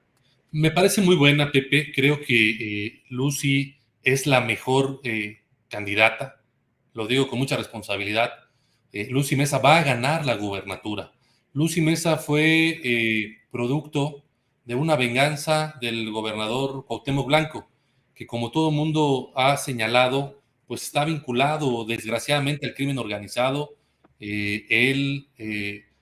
Me parece muy buena, Pepe. Creo que Lucy es la mejor candidata. Lo digo con mucha responsabilidad. Lucy Mesa va a ganar la gubernatura. Lucy Mesa fue producto de una venganza del gobernador Cuauhtémoc Blanco, que como todo mundo ha señalado, pues está vinculado desgraciadamente al crimen organizado. Él,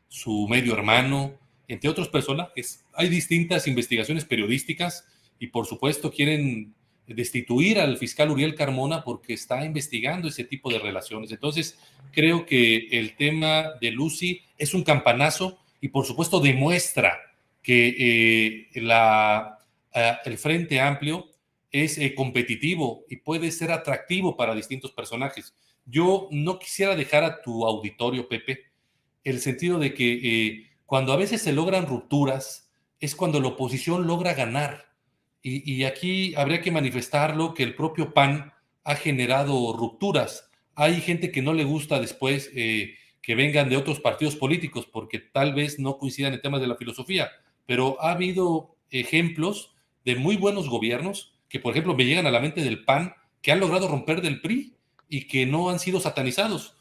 su medio hermano, entre otros personajes. Hay distintas investigaciones periodísticas y por supuesto quieren destituir al fiscal Uriel Carmona porque está investigando ese tipo de relaciones. Entonces, creo que el tema de Lucy es un campanazo y por supuesto demuestra que el Frente Amplio es competitivo y puede ser atractivo para distintos personajes. Yo no quisiera dejar a tu auditorio, Pepe, el sentido de que cuando a veces se logran rupturas es cuando la oposición logra ganar. Y aquí habría que manifestarlo que el propio PAN ha generado rupturas. Hay gente que no le gusta después que vengan de otros partidos políticos porque tal vez no coincidan en temas de la filosofía, pero ha habido ejemplos de muy buenos gobiernos que, por ejemplo, me llegan a la mente del PAN, que han logrado romper del PRI y que no han sido satanizados.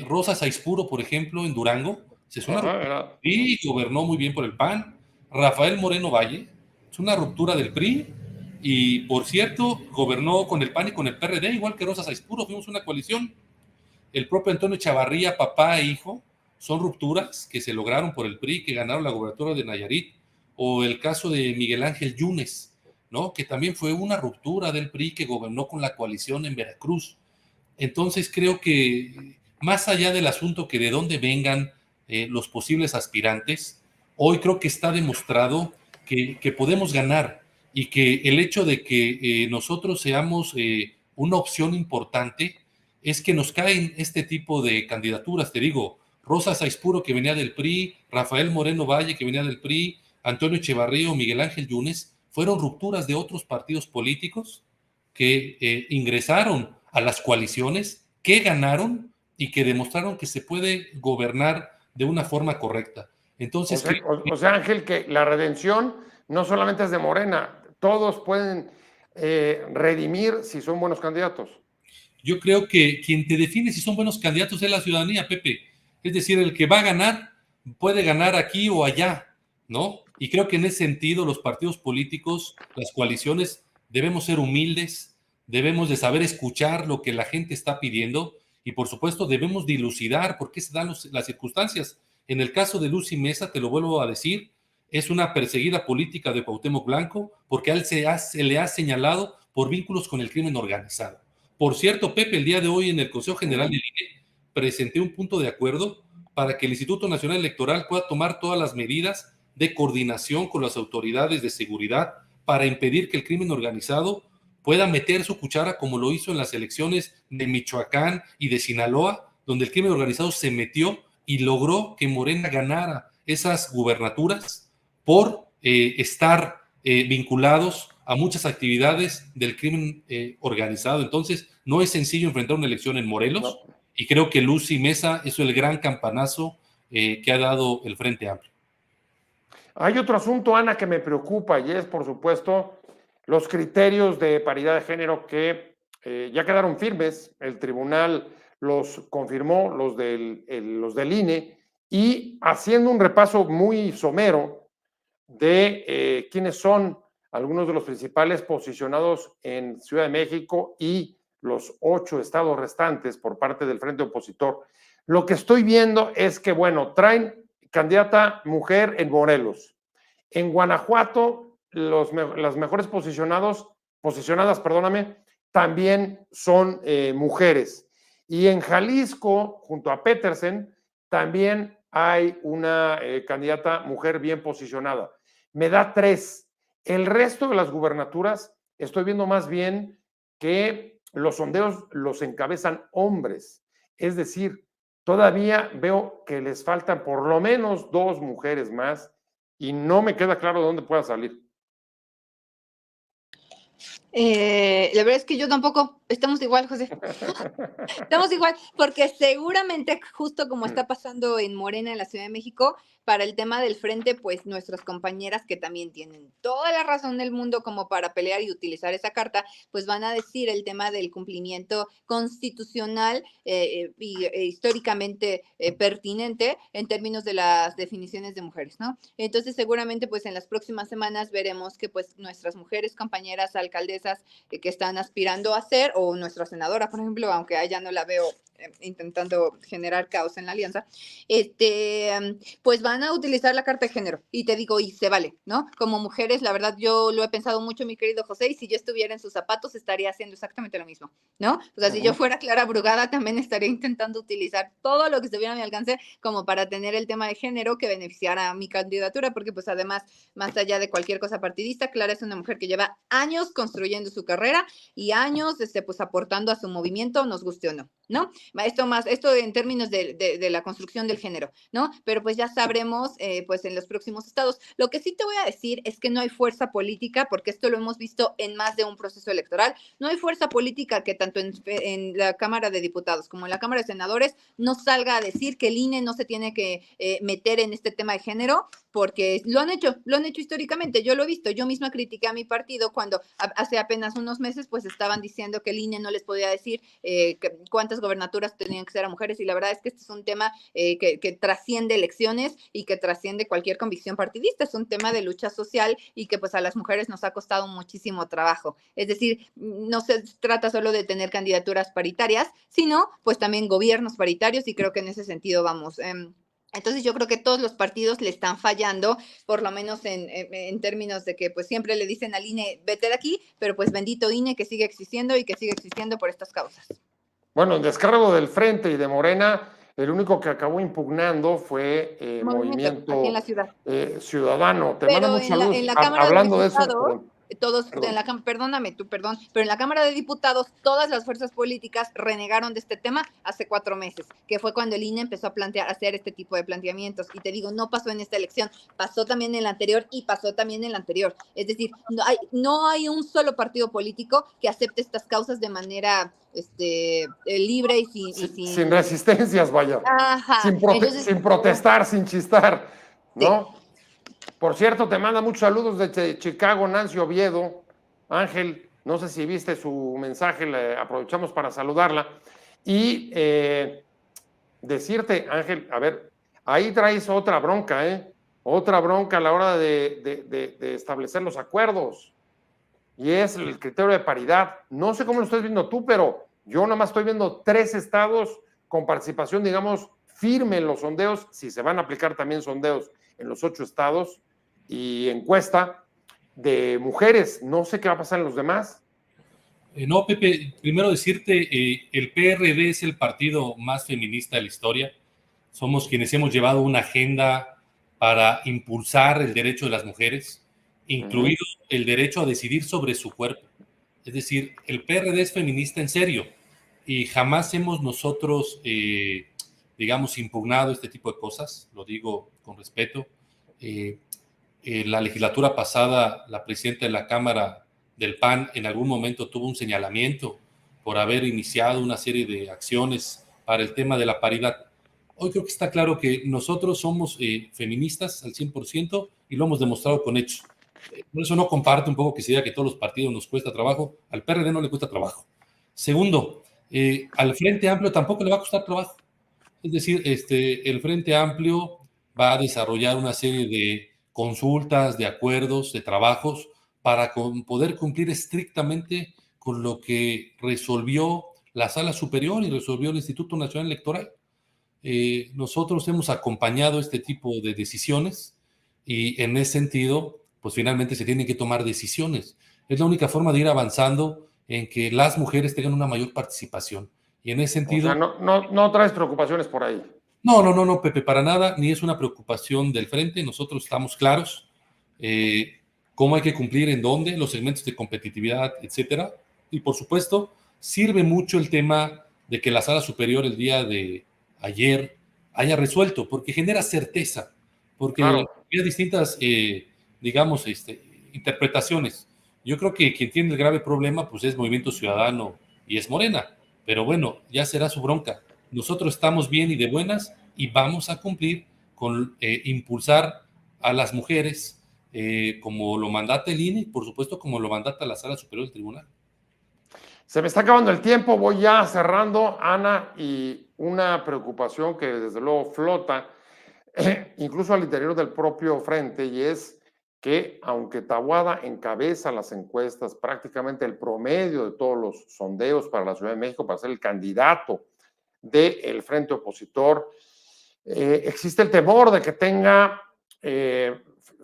Rosa Saispuro, por ejemplo, en Durango, es una ruptura del PRI, gobernó muy bien por el PAN. Rafael Moreno Valle, es una ruptura del PRI y, por cierto, gobernó con el PAN y con el PRD, igual que Rosa Saispuro, fuimos una coalición. El propio Antonio Chavarría, papá e hijo, son rupturas que se lograron por el PRI, que ganaron la gobernatura de Nayarit, o el caso de Miguel Ángel Yunes, ¿no? Que también fue una ruptura del PRI que gobernó con la coalición en Veracruz. Entonces creo que más allá del asunto que de dónde vengan los posibles aspirantes, hoy creo que está demostrado que podemos ganar y que el hecho de que nosotros seamos una opción importante es que nos caen este tipo de candidaturas. Te digo, Rosa Saispuro, que venía del PRI, Rafael Moreno Valle, que venía del PRI, Antonio Echevarría, Miguel Ángel Yunes, fueron rupturas de otros partidos políticos que ingresaron a las coaliciones, que ganaron y que demostraron que se puede gobernar de una forma correcta. Entonces, o sea, Ángel, que la redención no solamente es de Morena, todos pueden redimir si son buenos candidatos. Yo creo que quien te define si son buenos candidatos es la ciudadanía, Pepe. Es decir, el que va a ganar puede ganar aquí o allá, ¿no? Y creo que en ese sentido los partidos políticos, las coaliciones, debemos ser humildes, debemos de saber escuchar lo que la gente está pidiendo y por supuesto debemos dilucidar por qué se dan las circunstancias. En el caso de Lucy Mesa, te lo vuelvo a decir, es una perseguida política de Cuauhtémoc Blanco porque a él se le ha señalado por vínculos con el crimen organizado. Por cierto, Pepe, el día de hoy en el Consejo General del INE presenté un punto de acuerdo para que el Instituto Nacional Electoral pueda tomar todas las medidas de coordinación con las autoridades de seguridad para impedir que el crimen organizado pueda meter su cuchara como lo hizo en las elecciones de Michoacán y de Sinaloa, donde el crimen organizado se metió y logró que Morena ganara esas gubernaturas por estar vinculados a muchas actividades del crimen organizado. Entonces, no es sencillo enfrentar una elección en Morelos, y creo que Lucy Mesa es el gran campanazo que ha dado el Frente Amplio. Hay otro asunto, Ana, que me preocupa, y es, por supuesto, los criterios de paridad de género que ya quedaron firmes. El tribunal los confirmó, los del INE, y haciendo un repaso muy somero de quiénes son algunos de los principales posicionados en Ciudad de México y los 8 estados restantes por parte del frente opositor. Lo que estoy viendo es que, bueno, traen candidata mujer en Morelos. En Guanajuato, las mejores posicionadas, también son mujeres. Y en Jalisco, junto a Petersen, también hay una candidata mujer bien posicionada. Me da 3. El resto de las gubernaturas, estoy viendo más bien que los sondeos los encabezan hombres. Es decir, todavía veo que les faltan por lo menos 2 mujeres más y no me queda claro de dónde pueda salir. La verdad es que yo tampoco, estamos igual, José. Estamos igual, porque seguramente, justo como está pasando en Morena, en la Ciudad de México, para el tema del frente, pues nuestras compañeras que también tienen toda la razón del mundo como para pelear y utilizar esa carta, pues van a decir el tema del cumplimiento constitucional e históricamente pertinente en términos de las definiciones de mujeres, ¿no? Entonces, seguramente, pues en las próximas semanas veremos que pues nuestras mujeres compañeras alcaldesas que están aspirando a ser, o nuestra senadora, por ejemplo, aunque a ella no la veo intentando generar caos en la alianza, pues van a utilizar la carta de género. Y te digo, y se vale, ¿no? Como mujeres, la verdad, yo lo he pensado mucho, mi querido José, y si yo estuviera en sus zapatos, estaría haciendo exactamente lo mismo, ¿no? O sea, si yo fuera Clara Brugada, también estaría intentando utilizar todo lo que estuviera a mi alcance como para tener el tema de género que beneficiara a mi candidatura, porque pues además, más allá de cualquier cosa partidista, Clara es una mujer que lleva años construyendo su carrera y años, pues aportando a su movimiento, nos guste o no, ¿no? Esto en términos de la construcción del género, ¿no? Pero pues ya sabremos, pues en los próximos estados. Lo que sí te voy a decir es que no hay fuerza política, porque esto lo hemos visto en más de un proceso electoral, no hay fuerza política que tanto en la Cámara de Diputados como en la Cámara de Senadores no salga a decir que el INE no se tiene que meter en este tema de género, porque lo han hecho históricamente, yo lo he visto, yo misma critiqué a mi partido cuando hace apenas unos meses pues estaban diciendo que el INE no les podía decir cuántas gobernaturas tenían que ser a mujeres, y la verdad es que este es un tema que trasciende elecciones y que trasciende cualquier convicción partidista, es un tema de lucha social y que pues a las mujeres nos ha costado muchísimo trabajo, es decir, no se trata solo de tener candidaturas paritarias, sino pues también gobiernos paritarios, y creo que en ese sentido vamos. Entonces yo creo que todos los partidos le están fallando, por lo menos en términos de que pues siempre le dicen al INE, vete de aquí, pero pues bendito INE que sigue existiendo y que sigue existiendo por estas causas. Bueno, en descargo del Frente y de Morena, el único que acabó impugnando fue Movimiento aquí en la ciudad. Ciudadano. Te pero mando mucha luz. en la Cámara Hablando de de eso, Diputados, todos, Perdón. perdón, pero en la Cámara de Diputados todas las fuerzas políticas renegaron de este tema hace 4 meses, que fue cuando el INE empezó a hacer este tipo de planteamientos. Y te digo, no pasó en esta elección, pasó también en la anterior y pasó también en la anterior. Es decir, no hay un solo partido político que acepte estas causas de manera libre Sin resistencias, vaya. Ajá, entonces, Sin protestar, sin chistar, sí. ¿no? Por cierto, te manda muchos saludos desde Chicago, Nancy Oviedo. Ángel, no sé si viste su mensaje, le aprovechamos para saludarla. Y decirte, Ángel, a ver, ahí traes otra bronca, ¿eh? Otra bronca a la hora de establecer los acuerdos. Y es el criterio de paridad. No sé cómo lo estás viendo tú, pero yo nada más estoy viendo 3 estados con participación, digamos, firme en los sondeos, si se van a aplicar también sondeos en los 8 estados, y encuesta de mujeres. No sé qué va a pasar en los demás. No, Pepe, primero decirte, el PRD es el partido más feminista de la historia. Somos quienes hemos llevado una agenda para impulsar el derecho de las mujeres, incluido el derecho a decidir sobre su cuerpo. Es decir, el PRD es feminista en serio y jamás hemos nosotros, digamos, impugnado este tipo de cosas, lo digo con respeto. En la legislatura pasada, la presidenta de la Cámara del PAN en algún momento tuvo un señalamiento por haber iniciado una serie de acciones para el tema de la paridad. Hoy creo que está claro que nosotros somos feministas al 100% y lo hemos demostrado con hechos. Por eso no comparto un poco que se diga que todos los partidos nos cuesta trabajo. Al PRD no le cuesta trabajo. Segundo, al Frente Amplio tampoco le va a costar trabajo. Es decir, el Frente Amplio va a desarrollar una serie de consultas, de acuerdos, de trabajos para poder cumplir estrictamente con lo que resolvió la Sala Superior y resolvió el Instituto Nacional Electoral. Nosotros hemos acompañado este tipo de decisiones y en ese sentido, pues finalmente se tienen que tomar decisiones. Es la única forma de ir avanzando en que las mujeres tengan una mayor participación. Y en ese sentido... O sea, no traes preocupaciones por ahí. No, Pepe, para nada, ni es una preocupación del frente. Nosotros estamos claros cómo hay que cumplir, en dónde, los segmentos de competitividad, etcétera. Y por supuesto, sirve mucho el tema de que la Sala Superior el día de ayer haya resuelto, porque genera certeza, porque Claro. hay distintas, digamos, interpretaciones. Yo creo que quien tiene el grave problema, pues es Movimiento Ciudadano y es Morena, pero bueno, ya será su bronca. Nosotros estamos bien y de buenas y vamos a cumplir con impulsar a las mujeres como lo mandata el INE y por supuesto como lo mandata la Sala Superior del Tribunal. Se me está acabando el tiempo, voy ya cerrando, Ana, y una preocupación que desde luego flota, incluso al interior del propio frente, y es que aunque Taboada encabeza las encuestas, prácticamente el promedio de todos los sondeos para la Ciudad de México, para ser el candidato del frente opositor, existe el temor de que tenga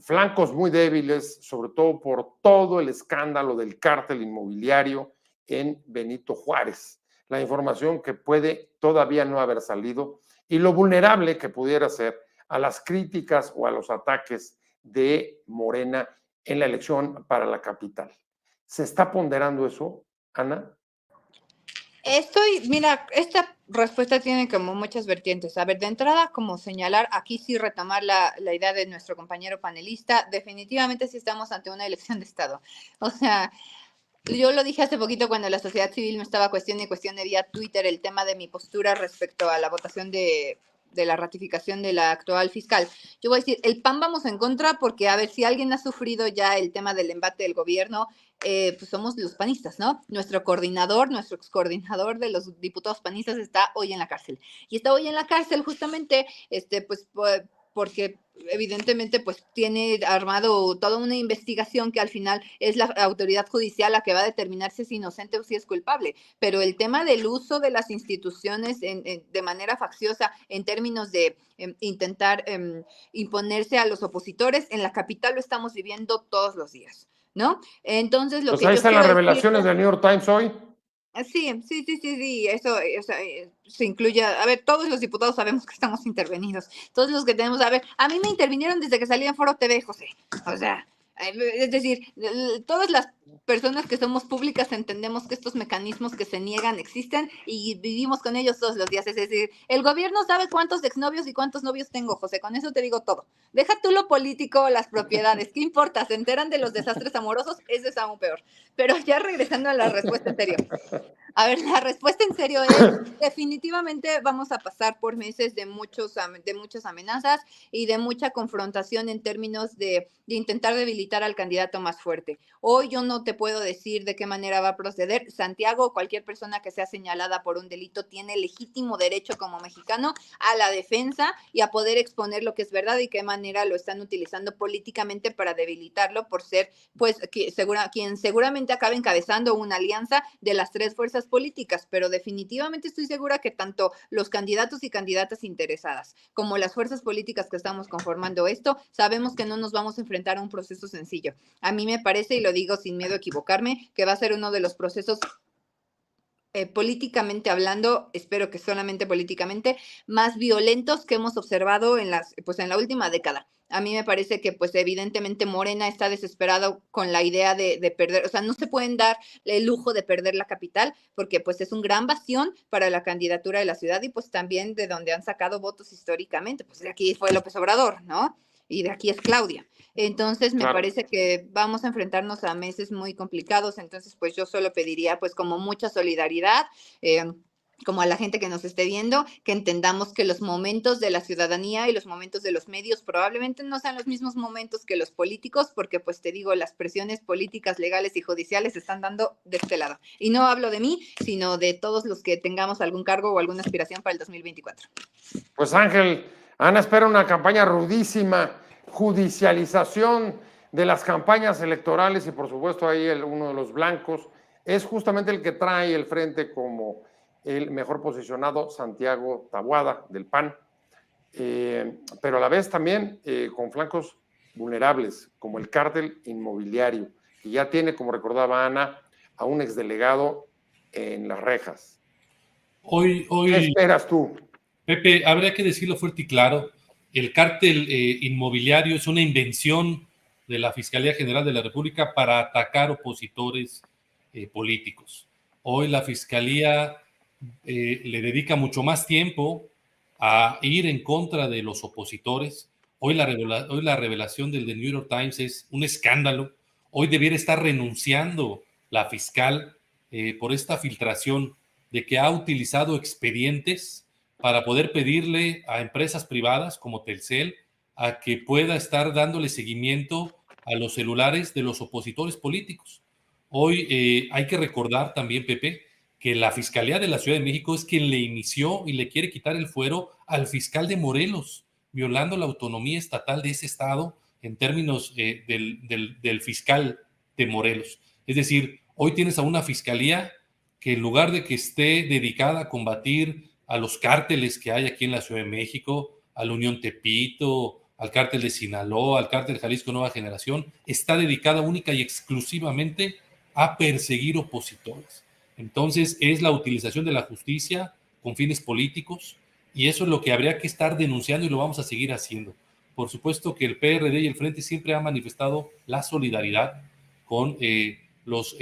flancos muy débiles, sobre todo por todo el escándalo del cártel inmobiliario en Benito Juárez. La información que puede todavía no haber salido y lo vulnerable que pudiera ser a las críticas o a los ataques de Morena en la elección para la capital. ¿Se está ponderando eso, Ana? Mira, esta respuesta tiene como muchas vertientes. A ver, de entrada, como señalar, aquí sí retomar la idea de nuestro compañero panelista, definitivamente sí estamos ante una elección de Estado. O sea, yo lo dije hace poquito cuando la sociedad civil me estaba cuestionando vía Twitter el tema de mi postura respecto a la votación de la ratificación de la actual fiscal. Yo voy a decir, el PAN vamos en contra porque, a ver, si alguien ha sufrido ya el tema del embate del gobierno, pues somos los panistas, ¿no? Nuestro excoordinador de los diputados panistas está hoy en la cárcel. Y está hoy en la cárcel justamente, pues, porque evidentemente pues tiene armado toda una investigación que al final es la autoridad judicial la que va a determinar si es inocente o si es culpable, pero el tema del uso de las instituciones de manera facciosa en términos de intentar imponerse a los opositores, en la capital lo estamos viviendo todos los días, ¿no? Entonces, pues ahí están las revelaciones del New York Times hoy. Sí, eso se incluye, a ver, todos los diputados sabemos que estamos intervenidos, todos los que tenemos, a ver, a mí me intervinieron desde que salí en Foro TV, José, o sea, Es decir, todas las personas que somos públicas entendemos que estos mecanismos que se niegan existen y vivimos con ellos todos los días. Es decir, el gobierno sabe cuántos exnovios y cuántos novios tengo, José, con eso te digo todo. Deja tú lo político, las propiedades, ¿qué importa? ¿Se enteran de los desastres amorosos? Eso es aún peor. Pero ya regresando a la respuesta en serio. A ver, la respuesta en serio es, definitivamente vamos a pasar por meses de muchas amenazas y de mucha confrontación en términos de intentar debilitar al candidato más fuerte. Hoy yo no te puedo decir de qué manera va a proceder. Santiago, cualquier persona que sea señalada por un delito tiene legítimo derecho como mexicano a la defensa y a poder exponer lo que es verdad y qué manera lo están utilizando políticamente para debilitarlo por ser, pues, quien seguramente acabe encabezando una alianza de las tres fuerzas políticas, pero definitivamente estoy segura que tanto los candidatos y candidatas interesadas como las fuerzas políticas que estamos conformando esto, sabemos que no nos vamos a enfrentar a un proceso sencillo. A mí me parece, y lo digo sin miedo a equivocarme, que va a ser uno de los procesos políticamente hablando, espero que solamente políticamente, más violentos que hemos observado en la última década. A mí me parece que, pues, evidentemente Morena está desesperado con la idea de perder, o sea, no se pueden dar el lujo de perder la capital, porque, pues, es un gran bastión para la candidatura de la ciudad y, pues, también de donde han sacado votos históricamente. Pues de aquí fue López Obrador, ¿no? Y de aquí es Claudia. Entonces, me parece que vamos a enfrentarnos a meses muy complicados. Entonces, pues, yo solo pediría, pues, como mucha solidaridad, como a la gente que nos esté viendo, que entendamos que los momentos de la ciudadanía y los momentos de los medios probablemente no sean los mismos momentos que los políticos, porque, pues, te digo, las presiones políticas, legales y judiciales se están dando de este lado. Y no hablo de mí, sino de todos los que tengamos algún cargo o alguna aspiración para el 2024. Pues Ángel, Ana espera una campaña rudísima, judicialización de las campañas electorales y por supuesto ahí uno de los blancos es justamente el que trae el frente como el mejor posicionado, Santiago Taboada del PAN, pero a la vez también con flancos vulnerables como el cártel inmobiliario, que ya tiene, como recordaba Ana, a un exdelegado en las rejas. ¿Qué esperas tú? Pepe, habría que decirlo fuerte y claro, el cártel inmobiliario es una invención de la Fiscalía General de la República para atacar opositores políticos. Hoy la Fiscalía le dedica mucho más tiempo a ir en contra de los opositores. Hoy la revelación del The New York Times es un escándalo. Hoy debiera estar renunciando la fiscal por esta filtración de que ha utilizado expedientes para poder pedirle a empresas privadas como Telcel a que pueda estar dándole seguimiento a los celulares de los opositores políticos. Hoy hay que recordar también, Pepe, que la Fiscalía de la Ciudad de México es quien le inició y le quiere quitar el fuero al fiscal de Morelos, violando la autonomía estatal de ese estado en términos del fiscal de Morelos. Es decir, hoy tienes a una fiscalía que en lugar de que esté dedicada a combatir a los cárteles que hay aquí en la Ciudad de México, a la Unión Tepito, al cártel de Sinaloa, al cártel Jalisco Nueva Generación, está dedicada única y exclusivamente a perseguir opositores. Entonces es la utilización de la justicia con fines políticos y eso es lo que habría que estar denunciando y lo vamos a seguir haciendo. Por supuesto que el PRD y el Frente siempre han manifestado la solidaridad con los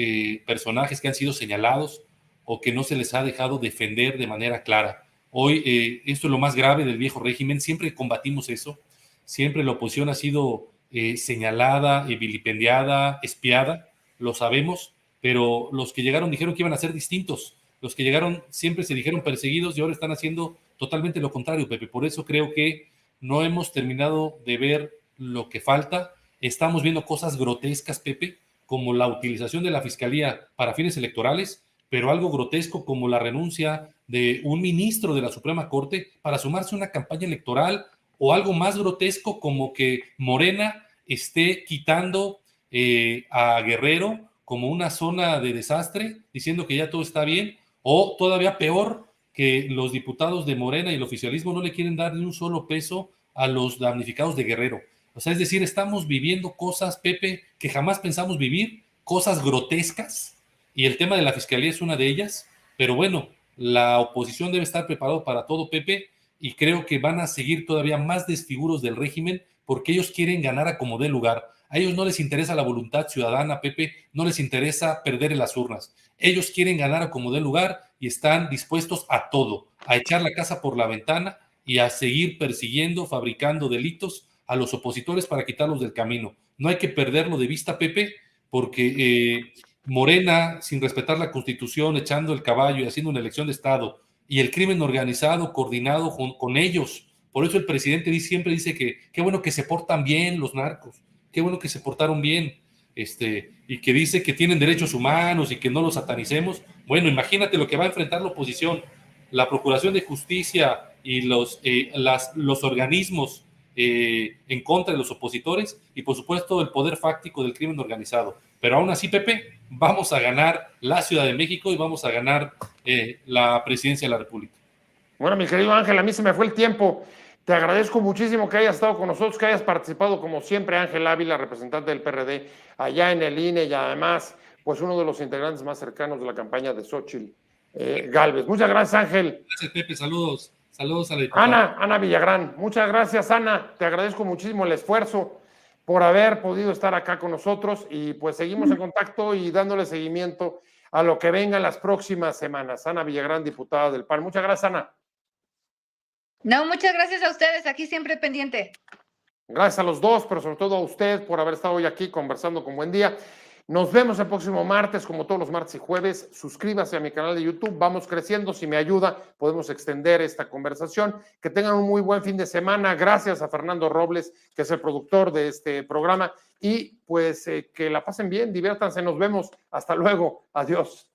personajes que han sido señalados o que no se les ha dejado defender de manera clara. Hoy esto es lo más grave del viejo régimen, siempre combatimos eso, siempre la oposición ha sido señalada, vilipendiada, espiada, lo sabemos, pero los que llegaron dijeron que iban a ser distintos, los que llegaron siempre se dijeron perseguidos y ahora están haciendo totalmente lo contrario, Pepe. Por eso creo que no hemos terminado de ver lo que falta, estamos viendo cosas grotescas, Pepe, como la utilización de la Fiscalía para fines electorales, pero algo grotesco como la renuncia de un ministro de la Suprema Corte para sumarse a una campaña electoral, o algo más grotesco como que Morena esté quitando a Guerrero como una zona de desastre, diciendo que ya todo está bien, o todavía peor, que los diputados de Morena y el oficialismo no le quieren dar ni un solo peso a los damnificados de Guerrero. O sea, es decir, estamos viviendo cosas, Pepe, que jamás pensamos vivir, cosas grotescas, y el tema de la fiscalía es una de ellas, pero bueno, la oposición debe estar preparada para todo, Pepe, y creo que van a seguir todavía más desfiguros del régimen porque ellos quieren ganar a como dé lugar. A ellos no les interesa la voluntad ciudadana, Pepe, no les interesa perder en las urnas. Ellos quieren ganar a como dé lugar y están dispuestos a todo, a echar la casa por la ventana y a seguir persiguiendo, fabricando delitos a los opositores para quitarlos del camino. No hay que perderlo de vista, Pepe, porque Morena, sin respetar la Constitución, echando el caballo y haciendo una elección de Estado, y el crimen organizado coordinado con ellos. Por eso el presidente siempre dice que qué bueno que se portan bien los narcos, qué bueno que se portaron bien, y que dice que tienen derechos humanos y que no los satanicemos. Bueno, imagínate lo que va a enfrentar la oposición, la Procuración de Justicia y los organismos en contra de los opositores y por supuesto el poder fáctico del crimen organizado. Pero aún así, Pepe, vamos a ganar la Ciudad de México y vamos a ganar la presidencia de la República. Bueno, mi querido Ángel, a mí se me fue el tiempo. Te agradezco muchísimo que hayas estado con nosotros, que hayas participado como siempre, Ángel Ávila, representante del PRD, allá en el INE y además, pues uno de los integrantes más cercanos de la campaña de Xóchitl Gálvez. Muchas gracias, Ángel. Gracias, Pepe. Saludos. Saludos a la diputada. Ana Villagrán. Muchas gracias, Ana. Te agradezco muchísimo el esfuerzo por haber podido estar acá con nosotros y pues seguimos en contacto y dándole seguimiento a lo que venga en las próximas semanas. Ana Villagrán, diputada del PAN. Muchas gracias, Ana. No, muchas gracias a ustedes, aquí siempre pendiente. Gracias a los dos, pero sobre todo a usted por haber estado hoy aquí conversando con Buen Día. Nos vemos el próximo martes, como todos los martes y jueves. Suscríbase a mi canal de YouTube. Vamos creciendo. Si me ayuda, podemos extender esta conversación. Que tengan un muy buen fin de semana. Gracias a Fernando Robles, que es el productor de este programa. Y pues que la pasen bien, diviértanse. Nos vemos. Hasta luego. Adiós.